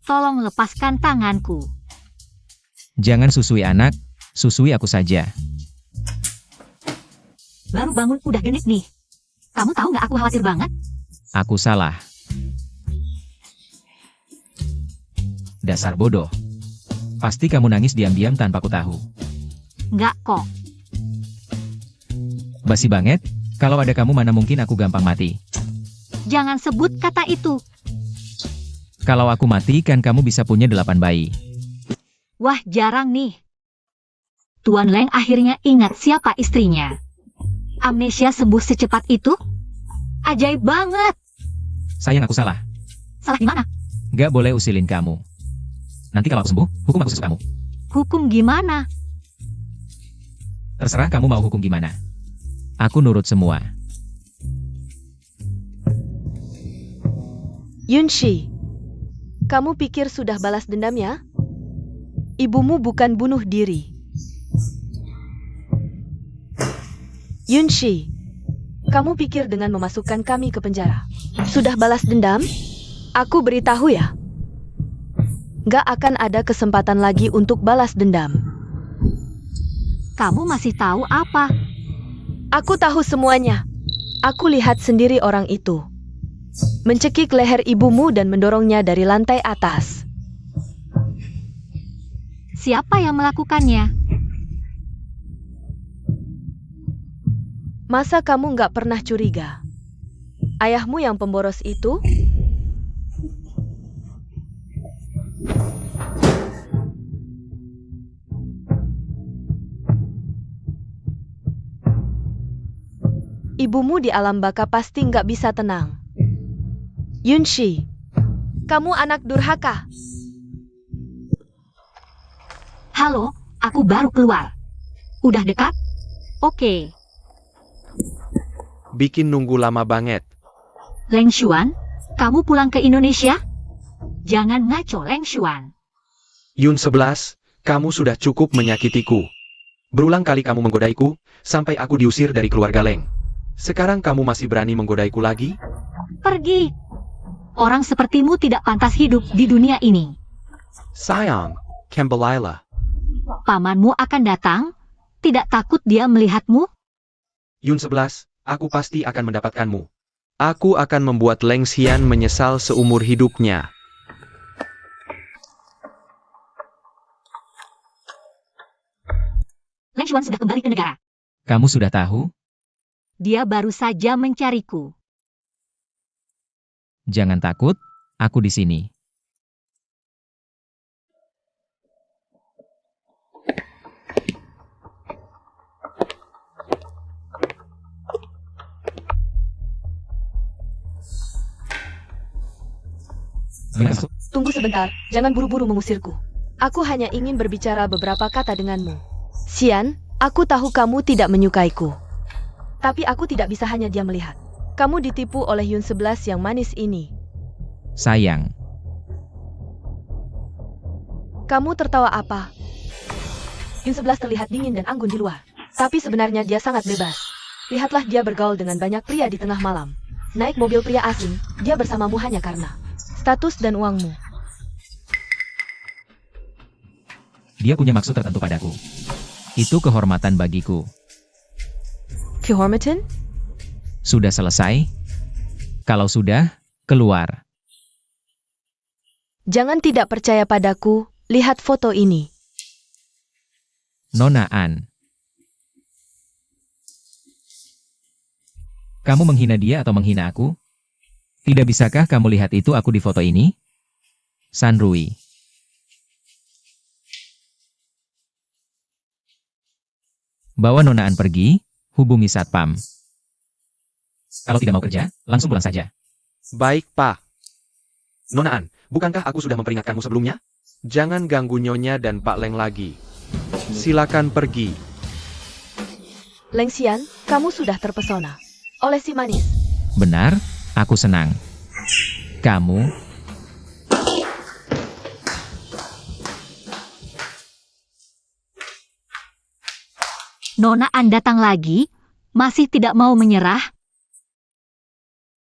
tolong lepaskan tanganku. Jangan susui anak, susui aku saja. Baru bangun udah genit nih. Kamu tahu nggak aku khawatir banget? Aku salah. Dasar bodoh. Pasti kamu nangis diam-diam tanpa ku tahu. Nggak kok. Basi banget, kalau ada kamu mana mungkin aku gampang mati. Jangan sebut kata itu. Kalau aku mati kan kamu bisa punya 8 bayi. Wah, jarang nih. Tuan Leng akhirnya ingat siapa istrinya. Amnesia sembuh secepat itu? Ajaib banget. Sayang aku salah. Salah di mana? Gak boleh usilin kamu. Nanti kalau aku sembuh, hukum aku sesuka kamu. Hukum gimana? Terserah kamu mau hukum gimana. Aku nurut semua. Yunshi, kamu pikir sudah balas dendam ya? Ibumu bukan bunuh diri. Yunshi, kamu pikir dengan memasukkan kami ke penjara sudah balas dendam? Aku beritahu ya, gak akan ada kesempatan lagi untuk balas dendam. Kamu masih tahu apa? Aku tahu semuanya. Aku lihat sendiri orang itu mencekik leher ibumu dan mendorongnya dari lantai atas. Siapa yang melakukannya? Masa kamu nggak pernah curiga? Ayahmu yang pemboros itu? Ibumu di alam baka pasti nggak bisa tenang. Yunshi, kamu anak durhaka. Halo, aku baru keluar. Udah dekat? Oke. Bikin nunggu lama banget. Leng Xuan, kamu pulang ke Indonesia? Jangan ngaco, Leng Xuan. Yun 11, kamu sudah cukup menyakitiku. Berulang kali kamu menggodaiku, sampai aku diusir dari keluarga Leng. Sekarang kamu masih berani menggodaiku lagi? Pergi. Orang sepertimu tidak pantas hidup di dunia ini. Sayang, Kembalilah. Pamanmu akan datang? Tidak takut dia melihatmu? Yun 11, aku pasti akan mendapatkanmu. Aku akan membuat Leng Xian menyesal seumur hidupnya. Leng Xuan sudah kembali ke negara. Kamu sudah tahu? Dia baru saja mencariku. Jangan takut, aku di sini. Tunggu sebentar, jangan buru-buru mengusirku. Aku hanya ingin berbicara beberapa kata denganmu. Xian, aku tahu kamu tidak menyukaiku. Tapi aku tidak bisa hanya diam melihat. Kamu ditipu oleh Yun 11 yang manis ini. Sayang, Kamu tertawa apa? Yun 11 terlihat dingin dan anggun di luar. Tapi sebenarnya dia sangat bebas. Lihatlah dia bergaul dengan banyak pria di tengah malam. Naik mobil pria asing, dia bersamamu hanya karena status dan uangmu. dia punya maksud tertentu padaku. Itu kehormatan bagiku. Kehormatan? Sudah selesai? Kalau sudah, keluar. Jangan tidak percaya padaku, lihat foto ini. Nona An. Kamu menghina dia atau menghina aku? Tidak bisakah kamu lihat itu aku di foto ini? San Rui. Bawa Nona An pergi, hubungi Satpam. Kalau tidak mau kerja, langsung pulang saja. Baik, Pak. Nona An, bukankah aku sudah memperingatkanmu sebelumnya? Jangan ganggu Nyonya dan Pak Leng lagi. Silakan pergi. Leng Xian, kamu sudah terpesona oleh si manis. Benar, aku senang. Kamu, Nona An datang lagi, masih tidak mau menyerah.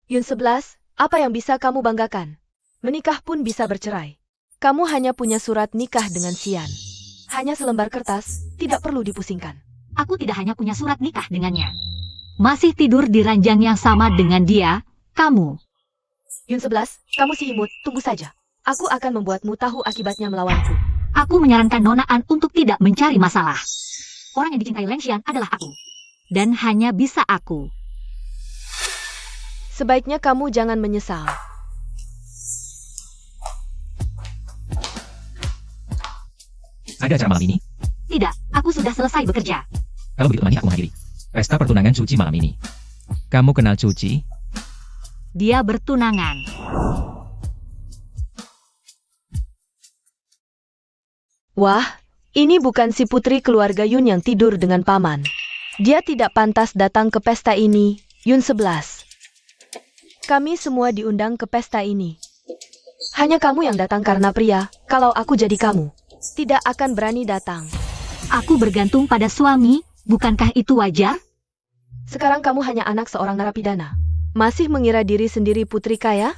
Yun 11, apa yang bisa kamu banggakan? Menikah pun bisa bercerai. Kamu hanya punya surat nikah dengan Xian. Hanya selembar kertas, tidak perlu dipusingkan. Aku tidak hanya punya surat nikah dengannya. Masih tidur di ranjang yang sama dengan dia, kamu. Yun 11, kamu si imut, tunggu saja. Aku akan membuatmu tahu akibatnya melawanku. Aku menyarankan Nona An untuk tidak mencari masalah. Orang yang dicintai Leng Xian adalah aku. Dan hanya bisa aku. Sebaiknya kamu jangan menyesal. Ada acara malam ini? Tidak, aku sudah selesai bekerja. Kalau begitu mari aku menghadiri pesta pertunangan Cuci malam ini. Kamu kenal Cuci? Dia bertunangan. Wah, ini bukan si putri keluarga Yun yang tidur dengan paman. Dia tidak pantas datang ke pesta ini, Yun 11. Kami semua diundang ke pesta ini. Hanya kamu yang datang karena pria, kalau aku jadi kamu, tidak akan berani datang. Aku bergantung pada suami, bukankah itu wajar? Sekarang kamu hanya anak seorang narapidana. Masih mengira diri sendiri putri kaya?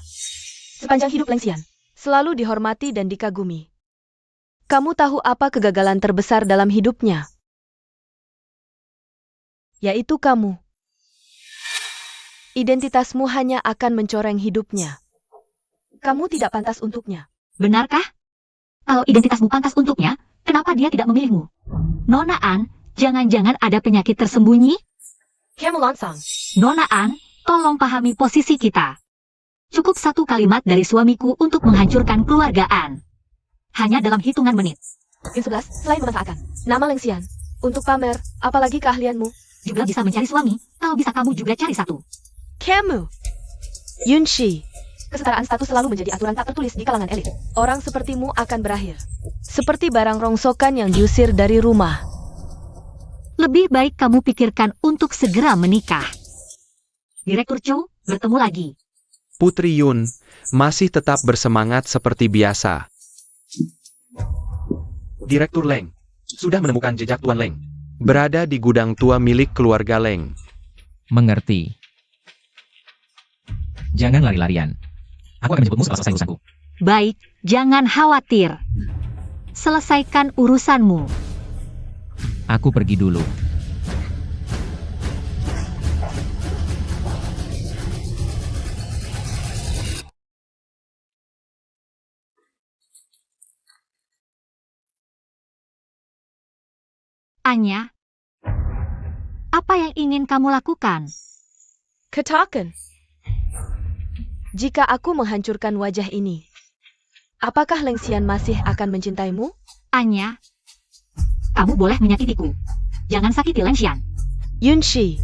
Sepanjang hidup Leng Xian, selalu dihormati dan dikagumi. Kamu tahu apa kegagalan terbesar dalam hidupnya? Yaitu kamu. Identitasmu hanya akan mencoreng hidupnya. Kamu tidak pantas untuknya. Benarkah? Kalau identitasmu pantas untuknya, kenapa dia tidak memilihmu? Nona An, jangan-jangan ada penyakit tersembunyi? Kamu langsung. Nona An, tolong pahami posisi kita. Cukup satu kalimat dari suamiku untuk menghancurkan keluarga An. Hanya dalam hitungan menit. Yun 11, selain memanfaatkan nama Leng Xian untuk pamer, apalagi keahlianmu, Juga bisa mencari suami, kalau bisa kamu juga cari satu. kamu. Yun Shi. Kesetaraan status selalu menjadi aturan tak tertulis di kalangan elit. Orang sepertimu akan berakhir seperti barang rongsokan yang diusir dari rumah. Lebih baik kamu pikirkan untuk segera menikah. Direktur Chow, bertemu lagi. Putri Yun masih tetap bersemangat seperti biasa. Direktur Leng sudah menemukan jejak Tuan Leng. Berada di gudang tua milik keluarga Leng. Mengerti. Jangan lari-larian. Aku akan menjemputmu setelah selesai urusanku. Baik, jangan khawatir. Selesaikan urusanmu. Aku pergi dulu. Anya, apa yang ingin kamu lakukan? Katakan. Jika aku menghancurkan wajah ini, apakah Leng Xian masih akan mencintaimu? Anya, kamu boleh menyakitiku. Jangan sakiti Leng Xian. Yun Shi,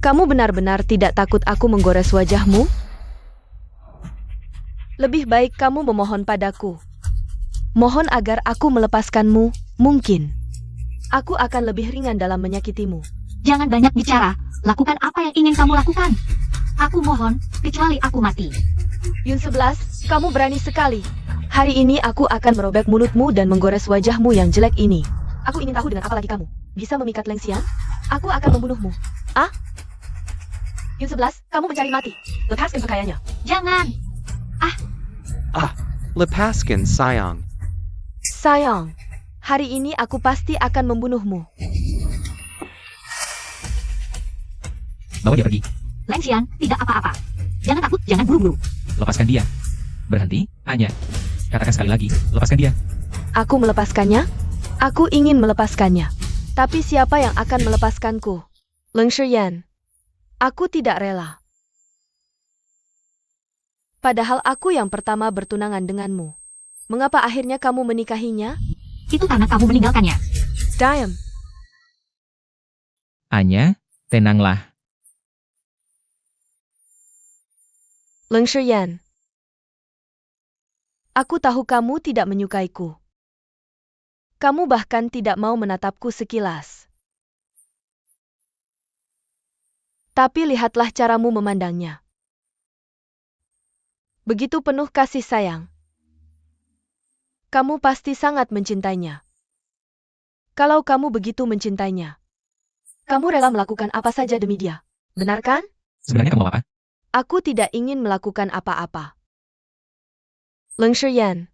kamu benar-benar tidak takut aku menggores wajahmu? Lebih baik kamu memohon padaku. Mohon agar aku melepaskanmu, mungkin. Aku akan lebih ringan dalam menyakitimu. Jangan banyak bicara. Lakukan apa yang ingin kamu lakukan. Aku mohon, kecuali aku mati. Yun 11, kamu berani sekali. Hari ini aku akan merobek mulutmu dan menggores wajahmu yang jelek ini. Aku ingin tahu dengan apa lagi kamu bisa memikat Leng Xian? Aku akan membunuhmu. Ah? Yun 11, kamu mencari mati. Lepaskan pakaiannya. Jangan. Lepaskan sayang. Sayang, hari ini aku pasti akan membunuhmu. Bawa dia pergi. Leng Xian, tidak apa-apa. Jangan takut, jangan buru-buru. Lepaskan dia. Berhenti, Anya. Katakan sekali lagi, lepaskan dia. Aku melepaskannya? Aku ingin melepaskannya. Tapi siapa yang akan melepaskanku? Leng Shiyan. Aku tidak rela. Padahal aku yang pertama bertunangan denganmu. Mengapa akhirnya kamu menikahinya? Itu karena kamu meninggalkannya. Diam. Anya, tenanglah. Leng Shiyan. Aku tahu kamu tidak menyukaiku. Kamu bahkan tidak mau menatapku sekilas. Tapi lihatlah caramu memandangnya. Begitu penuh kasih sayang. Kamu pasti sangat mencintainya. Kalau kamu begitu mencintainya, Kamu rela melakukan apa saja demi dia. Benar kan? Sebenarnya kamu mau apa? Aku tidak ingin melakukan apa-apa. Leng Shiyan.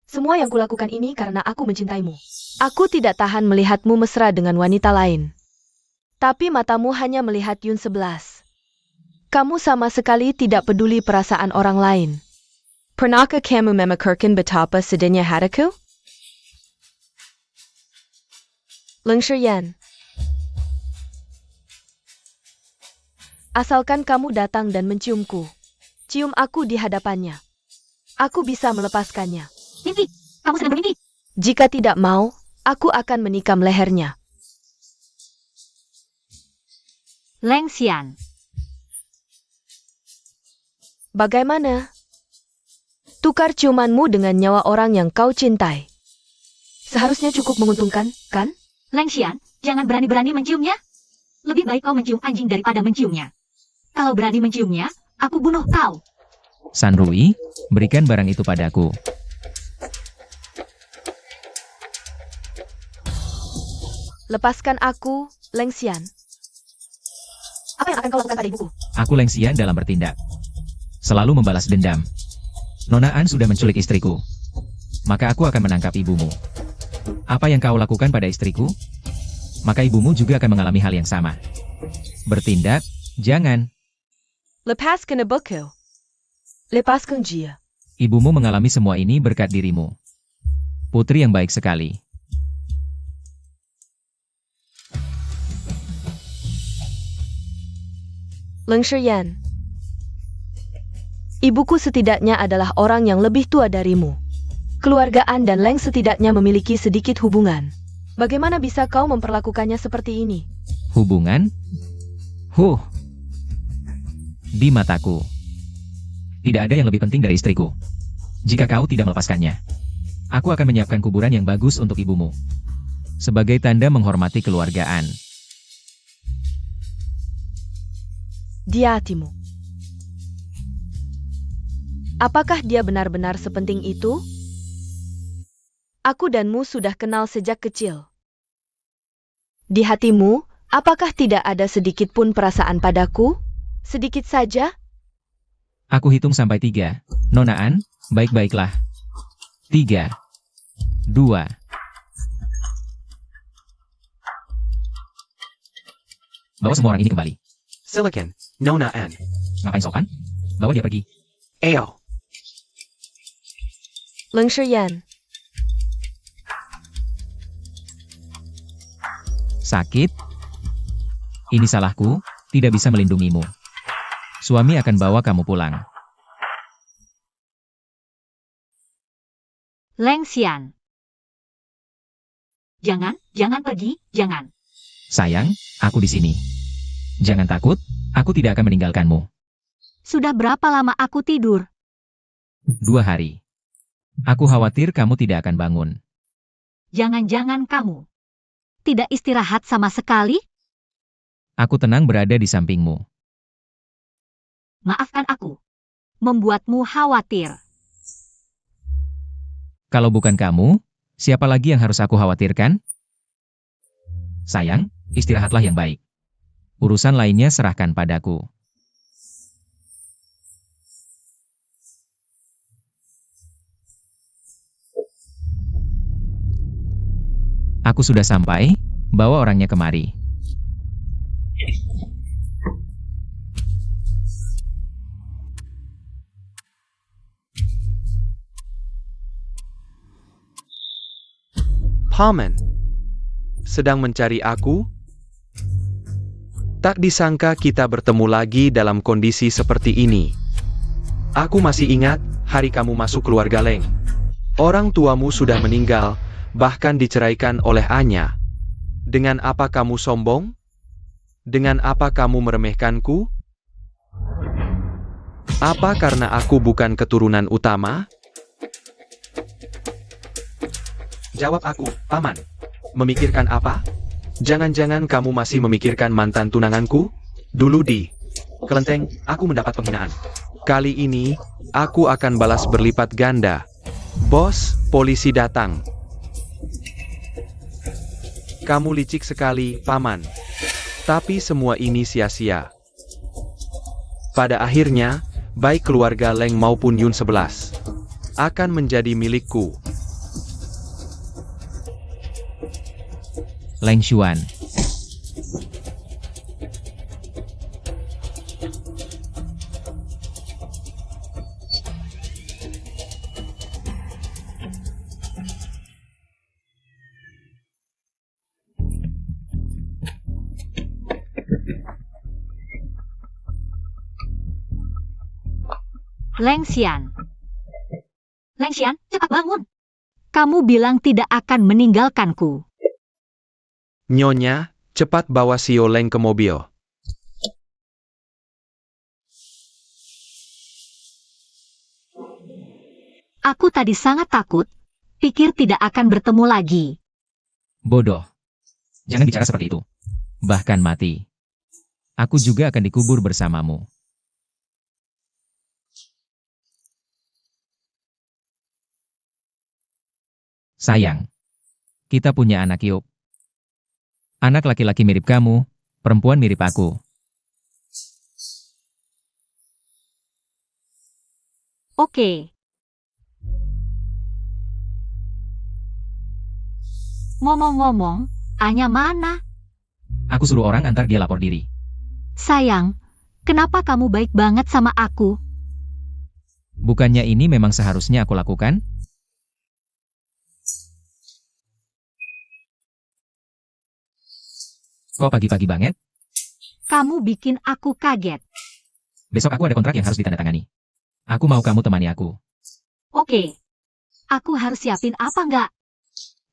Semua yang kulakukan ini karena aku mencintaimu. Aku tidak tahan melihatmu mesra dengan wanita lain. Tapi matamu hanya melihat Yun 11. Kamu sama sekali tidak peduli perasaan orang lain. Pernahkah kamu memikirkan betapa sedihnya hatiku? Leng Shiyan. Asalkan kamu datang dan menciumku. Cium aku di hadapannya. Aku bisa melepaskannya. Mimpi, kamu sedang bermimpi. Jika tidak mau, aku akan menikam lehernya. Leng Xian. Bagaimana? Tukar ciumanmu dengan nyawa orang yang kau cintai. Seharusnya cukup menguntungkan, kan? Leng Xian, jangan berani-berani menciumnya. Lebih baik kau mencium anjing daripada menciumnya. Kalau berani menciumnya, aku bunuh kau. San Rui, berikan barang itu padaku. Lepaskan aku, Leng Xian. Apa yang akan kau lakukan pada ibuku? Aku Leng Xian dalam bertindak. Selalu membalas dendam. Nona An sudah menculik istriku. Maka aku akan menangkap ibumu. Apa yang kau lakukan pada istriku? Maka ibumu juga akan mengalami hal yang sama. Bertindak, jangan. Lepaskan ibuku. Lepaskan dia. Ibumu mengalami semua ini berkat dirimu. Putri yang baik sekali. Leng Shiyan. Ibuku setidaknya adalah orang yang lebih tua darimu. Keluargaan dan Leng setidaknya memiliki sedikit hubungan. Bagaimana bisa kau memperlakukannya seperti ini? Hubungan? Di mataku. Tidak ada yang lebih penting dari istriku. Jika kau tidak melepaskannya, aku akan menyiapkan kuburan yang bagus untuk ibumu. Sebagai tanda menghormati keluargaan. Dia hatimu. Apakah dia benar-benar sepenting itu? Aku danmu sudah kenal sejak kecil. Di hatimu, apakah tidak ada sedikit pun perasaan padaku? Sedikit saja? Aku hitung sampai 3. Nona An, baik-baiklah. 3, 2. Bawa semua orang ini kembali. Silakan, Nona An. Ngapain sopan? Bawa dia pergi. Ayo. Leng Shiyan. Sakit? Ini salahku, tidak bisa melindungimu. Suami akan bawa kamu pulang. Leng Xian. Jangan pergi, jangan. Sayang, aku di sini. Jangan takut, aku tidak akan meninggalkanmu. Sudah berapa lama aku tidur? 2 hari. Aku khawatir kamu tidak akan bangun. Jangan-jangan kamu tidak istirahat sama sekali? Aku tenang berada di sampingmu. Maafkan aku. Membuatmu khawatir. Kalau bukan kamu, siapa lagi yang harus aku khawatirkan? Sayang, istirahatlah yang baik. Urusan lainnya serahkan padaku. Aku sudah sampai, bawa orangnya kemari. Paman, sedang mencari aku? Tak disangka kita bertemu lagi dalam kondisi seperti ini. Aku masih ingat hari kamu masuk keluarga Leng. Orang tuamu sudah meninggal, bahkan diceraikan oleh Anya. Dengan apa kamu sombong? Dengan apa kamu meremehkanku? Apa karena aku bukan keturunan utama? Jawab aku, Paman. Memikirkan apa? Jangan-jangan kamu masih memikirkan mantan tunanganku? Dulu di kelenteng, aku mendapat penghinaan. Kali ini, aku akan balas berlipat ganda. Bos, polisi datang. Kamu licik sekali, Paman. Tapi semua ini sia-sia. Pada akhirnya, baik keluarga Leng maupun Yun 11 akan menjadi milikku. Leng Xuan. Leng Xian. Leng Xian, cepat bangun. Kamu bilang tidak akan meninggalkanku. Nyonya, cepat bawa Xiao Leng ke mobil. Aku tadi sangat takut. Pikir tidak akan bertemu lagi. Bodoh. Jangan bicara seperti itu. Bahkan mati. Aku juga akan dikubur bersamamu. Sayang. Kita punya anak Yuk. Anak laki-laki mirip kamu, perempuan mirip aku. Oke. Ngomong-ngomong, Anya mana? Aku suruh orang antar dia lapor diri. Sayang, kenapa kamu baik banget sama aku? Bukannya ini memang seharusnya aku lakukan? Kok pagi-pagi banget? Kamu bikin aku kaget. Besok aku ada kontrak yang harus ditandatangani. Aku mau kamu temani aku. Oke. Aku harus siapin apa nggak?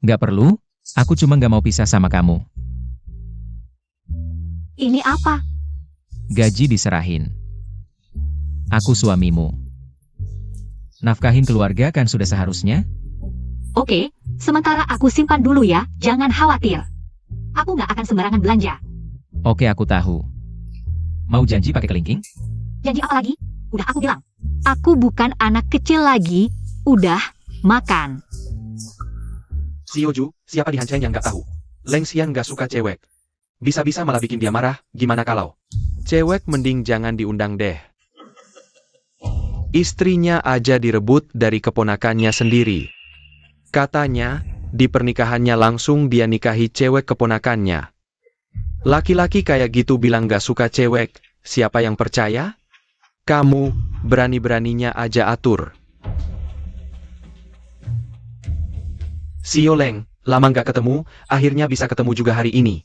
Nggak perlu, aku cuma nggak mau pisah sama kamu. Ini apa? Gaji diserahin. Aku suamimu. Nafkahin keluarga kan sudah seharusnya? Oke, sementara aku simpan dulu ya, jangan khawatir. Aku nggak akan sembarangan belanja. Oke, aku tahu. Mau janji pakai kelingking? Janji apa lagi? Udah aku bilang. Aku bukan anak kecil lagi. Udah, makan. Xiao Ju, siapa di Hancheng yang nggak tahu? Leng Xian nggak suka cewek. Bisa-bisa malah bikin dia marah, gimana kalau? Cewek mending jangan diundang deh. Istrinya aja direbut dari keponakannya sendiri. Katanya, di pernikahannya langsung dia nikahi cewek keponakannya. Laki-laki kayak gitu bilang gak suka cewek, siapa yang percaya? Kamu, berani-beraninya aja atur. Xiao Leng, lama gak ketemu, akhirnya bisa ketemu juga hari ini.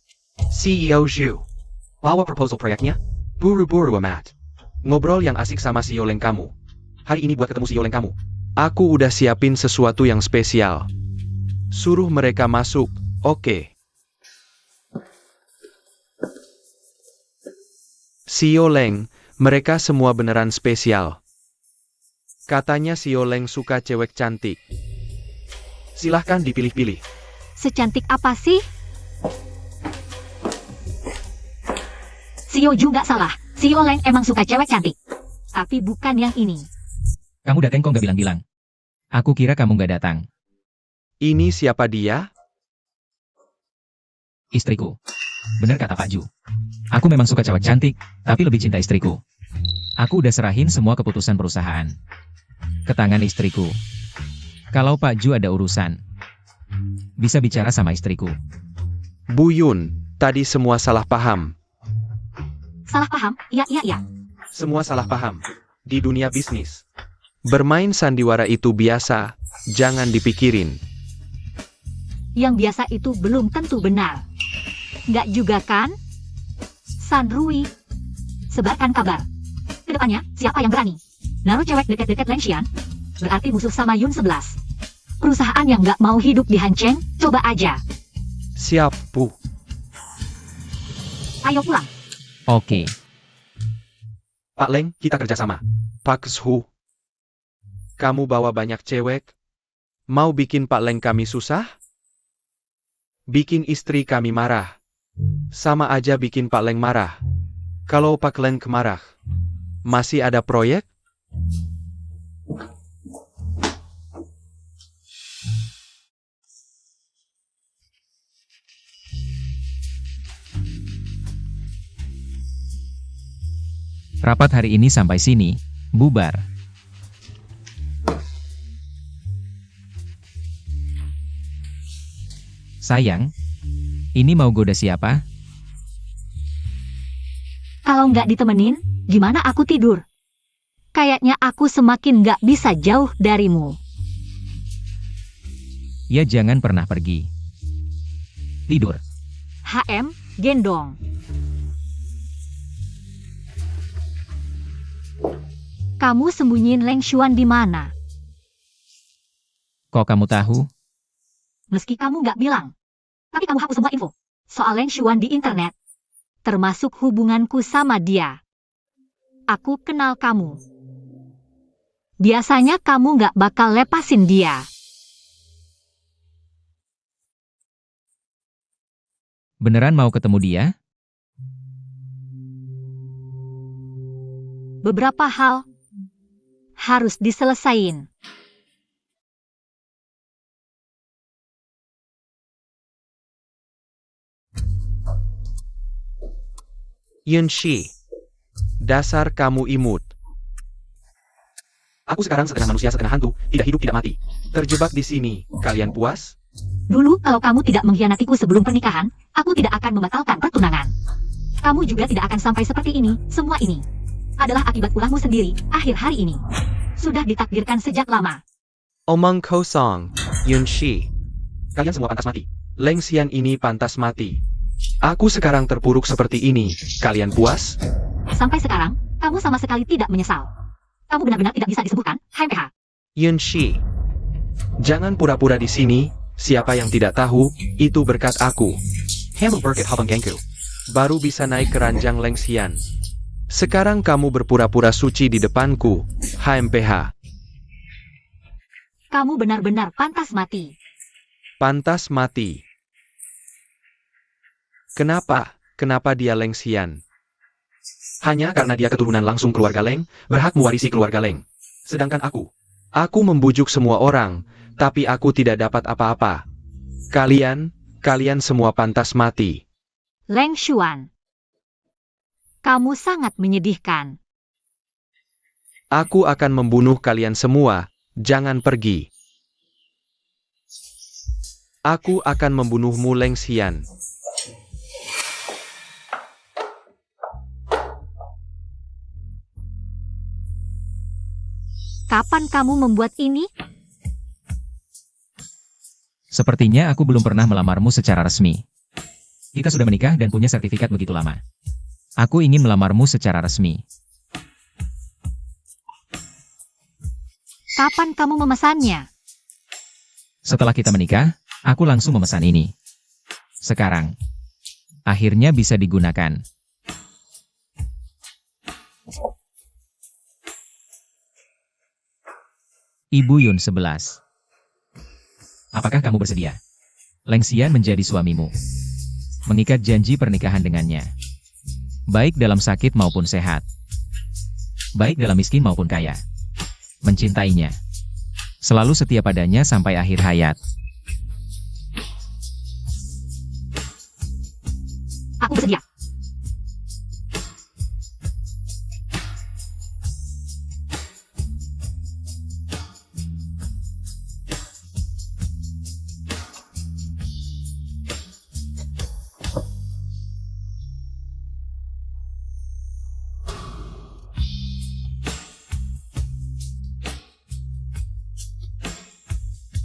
CEO Zhu. Bawa proposal proyeknya? Buru-buru amat. Ngobrol yang asik sama Xiao Leng kamu. Hari ini buat ketemu Xiao Leng kamu. Aku udah siapin sesuatu yang spesial. Suruh mereka masuk, oke. Xiao Leng, mereka semua beneran spesial. Katanya Xiao Leng suka cewek cantik. Silahkan dipilih-pilih. Secantik apa sih? Xiao Ju nggak salah. Xiao Leng emang suka cewek cantik. Tapi bukan yang ini. Kamu datang kok nggak bilang-bilang? Aku kira kamu nggak datang. Ini siapa dia? Istriku. Bener kata Pak Ju. Aku memang suka cewek cantik, tapi lebih cinta istriku. Aku udah serahin semua keputusan perusahaan ke tangan istriku. Kalau Pak Ju ada urusan, bisa bicara sama istriku. Bu Yun, tadi semua salah paham. Salah paham? Iya. Semua salah paham. Di dunia bisnis. Bermain sandiwara itu biasa, jangan dipikirin. Yang biasa itu belum tentu benar. Nggak juga kan? San Rui. Sebarkan kabar. Kedepannya, siapa yang berani naruh cewek deket-deket Leng Xian? Berarti musuh sama Yun 11. Perusahaan yang nggak mau hidup di Hancheng, coba aja. Siap, Bu. Ayo pulang. Oke. Pak Leng, kita kerjasama. Pak Shu. Kamu bawa banyak cewek? Mau bikin Pak Leng kami susah? Bikin istri kami marah. Sama aja bikin Pak Leng marah. Kalau Pak Leng marah, masih ada proyek? Rapat hari ini sampai sini, bubar. Sayang, ini mau goda siapa? Kalau nggak ditemenin, gimana aku tidur? Kayaknya aku semakin nggak bisa jauh darimu. Ya jangan pernah pergi. Tidur. HM, gendong. Kamu sembunyiin Leng Xuan di mana? Kok kamu tahu? Meski kamu nggak bilang. Tapi kamu hapus semua info soal Leng Xuan di internet. Termasuk hubunganku sama dia. Aku kenal kamu. Biasanya kamu nggak bakal lepasin dia. Beneran mau ketemu dia? Beberapa hal harus diselesain. Yunshi, dasar kamu imut. Aku sekarang setengah manusia setengah hantu, tidak hidup tidak mati. Terjebak di sini, kalian puas? Dulu kalau kamu tidak mengkhianatiku sebelum pernikahan, aku tidak akan membatalkan pertunangan. Kamu juga tidak akan sampai seperti ini. Semua ini adalah akibat ulahmu sendiri akhir hari ini. Sudah ditakdirkan sejak lama. Omong kosong, Yunshi. Kalian semua pantas mati. Leng Xian ini pantas mati. Aku sekarang terpuruk seperti ini. Kalian puas? Sampai sekarang, kamu sama sekali tidak menyesal. Kamu benar-benar tidak bisa disebutkan HMPH. Yunshi, jangan pura-pura di sini. Siapa yang tidak tahu, itu berkat aku. Hamburger Habang Gengku. Baru bisa naik ke ranjang Leng Xian. Sekarang kamu berpura-pura suci di depanku, HMPH. Kamu benar-benar pantas mati. Pantas mati. Kenapa? Kenapa dia Leng Xian? Hanya karena dia keturunan langsung keluarga Leng, berhak mewarisi keluarga Leng. Sedangkan aku membujuk semua orang, tapi aku tidak dapat apa-apa. Kalian semua pantas mati. Leng Xuan. Kamu sangat menyedihkan. Aku akan membunuh kalian semua, jangan pergi. Aku akan membunuhmu Leng Xian. Kapan kamu membuat ini? Sepertinya aku belum pernah melamarmu secara resmi. Kita sudah menikah dan punya sertifikat begitu lama. Aku ingin melamarmu secara resmi. Kapan kamu memesannya? Setelah kita menikah, aku langsung memesan ini. Sekarang, akhirnya bisa digunakan. Ibu Yun 11. Apakah kamu bersedia? Leng Xian menjadi suamimu. Mengikat janji pernikahan dengannya. Baik dalam sakit maupun sehat. Baik dalam miskin maupun kaya. Mencintainya. Selalu setia padanya sampai akhir hayat. Aku bersedia.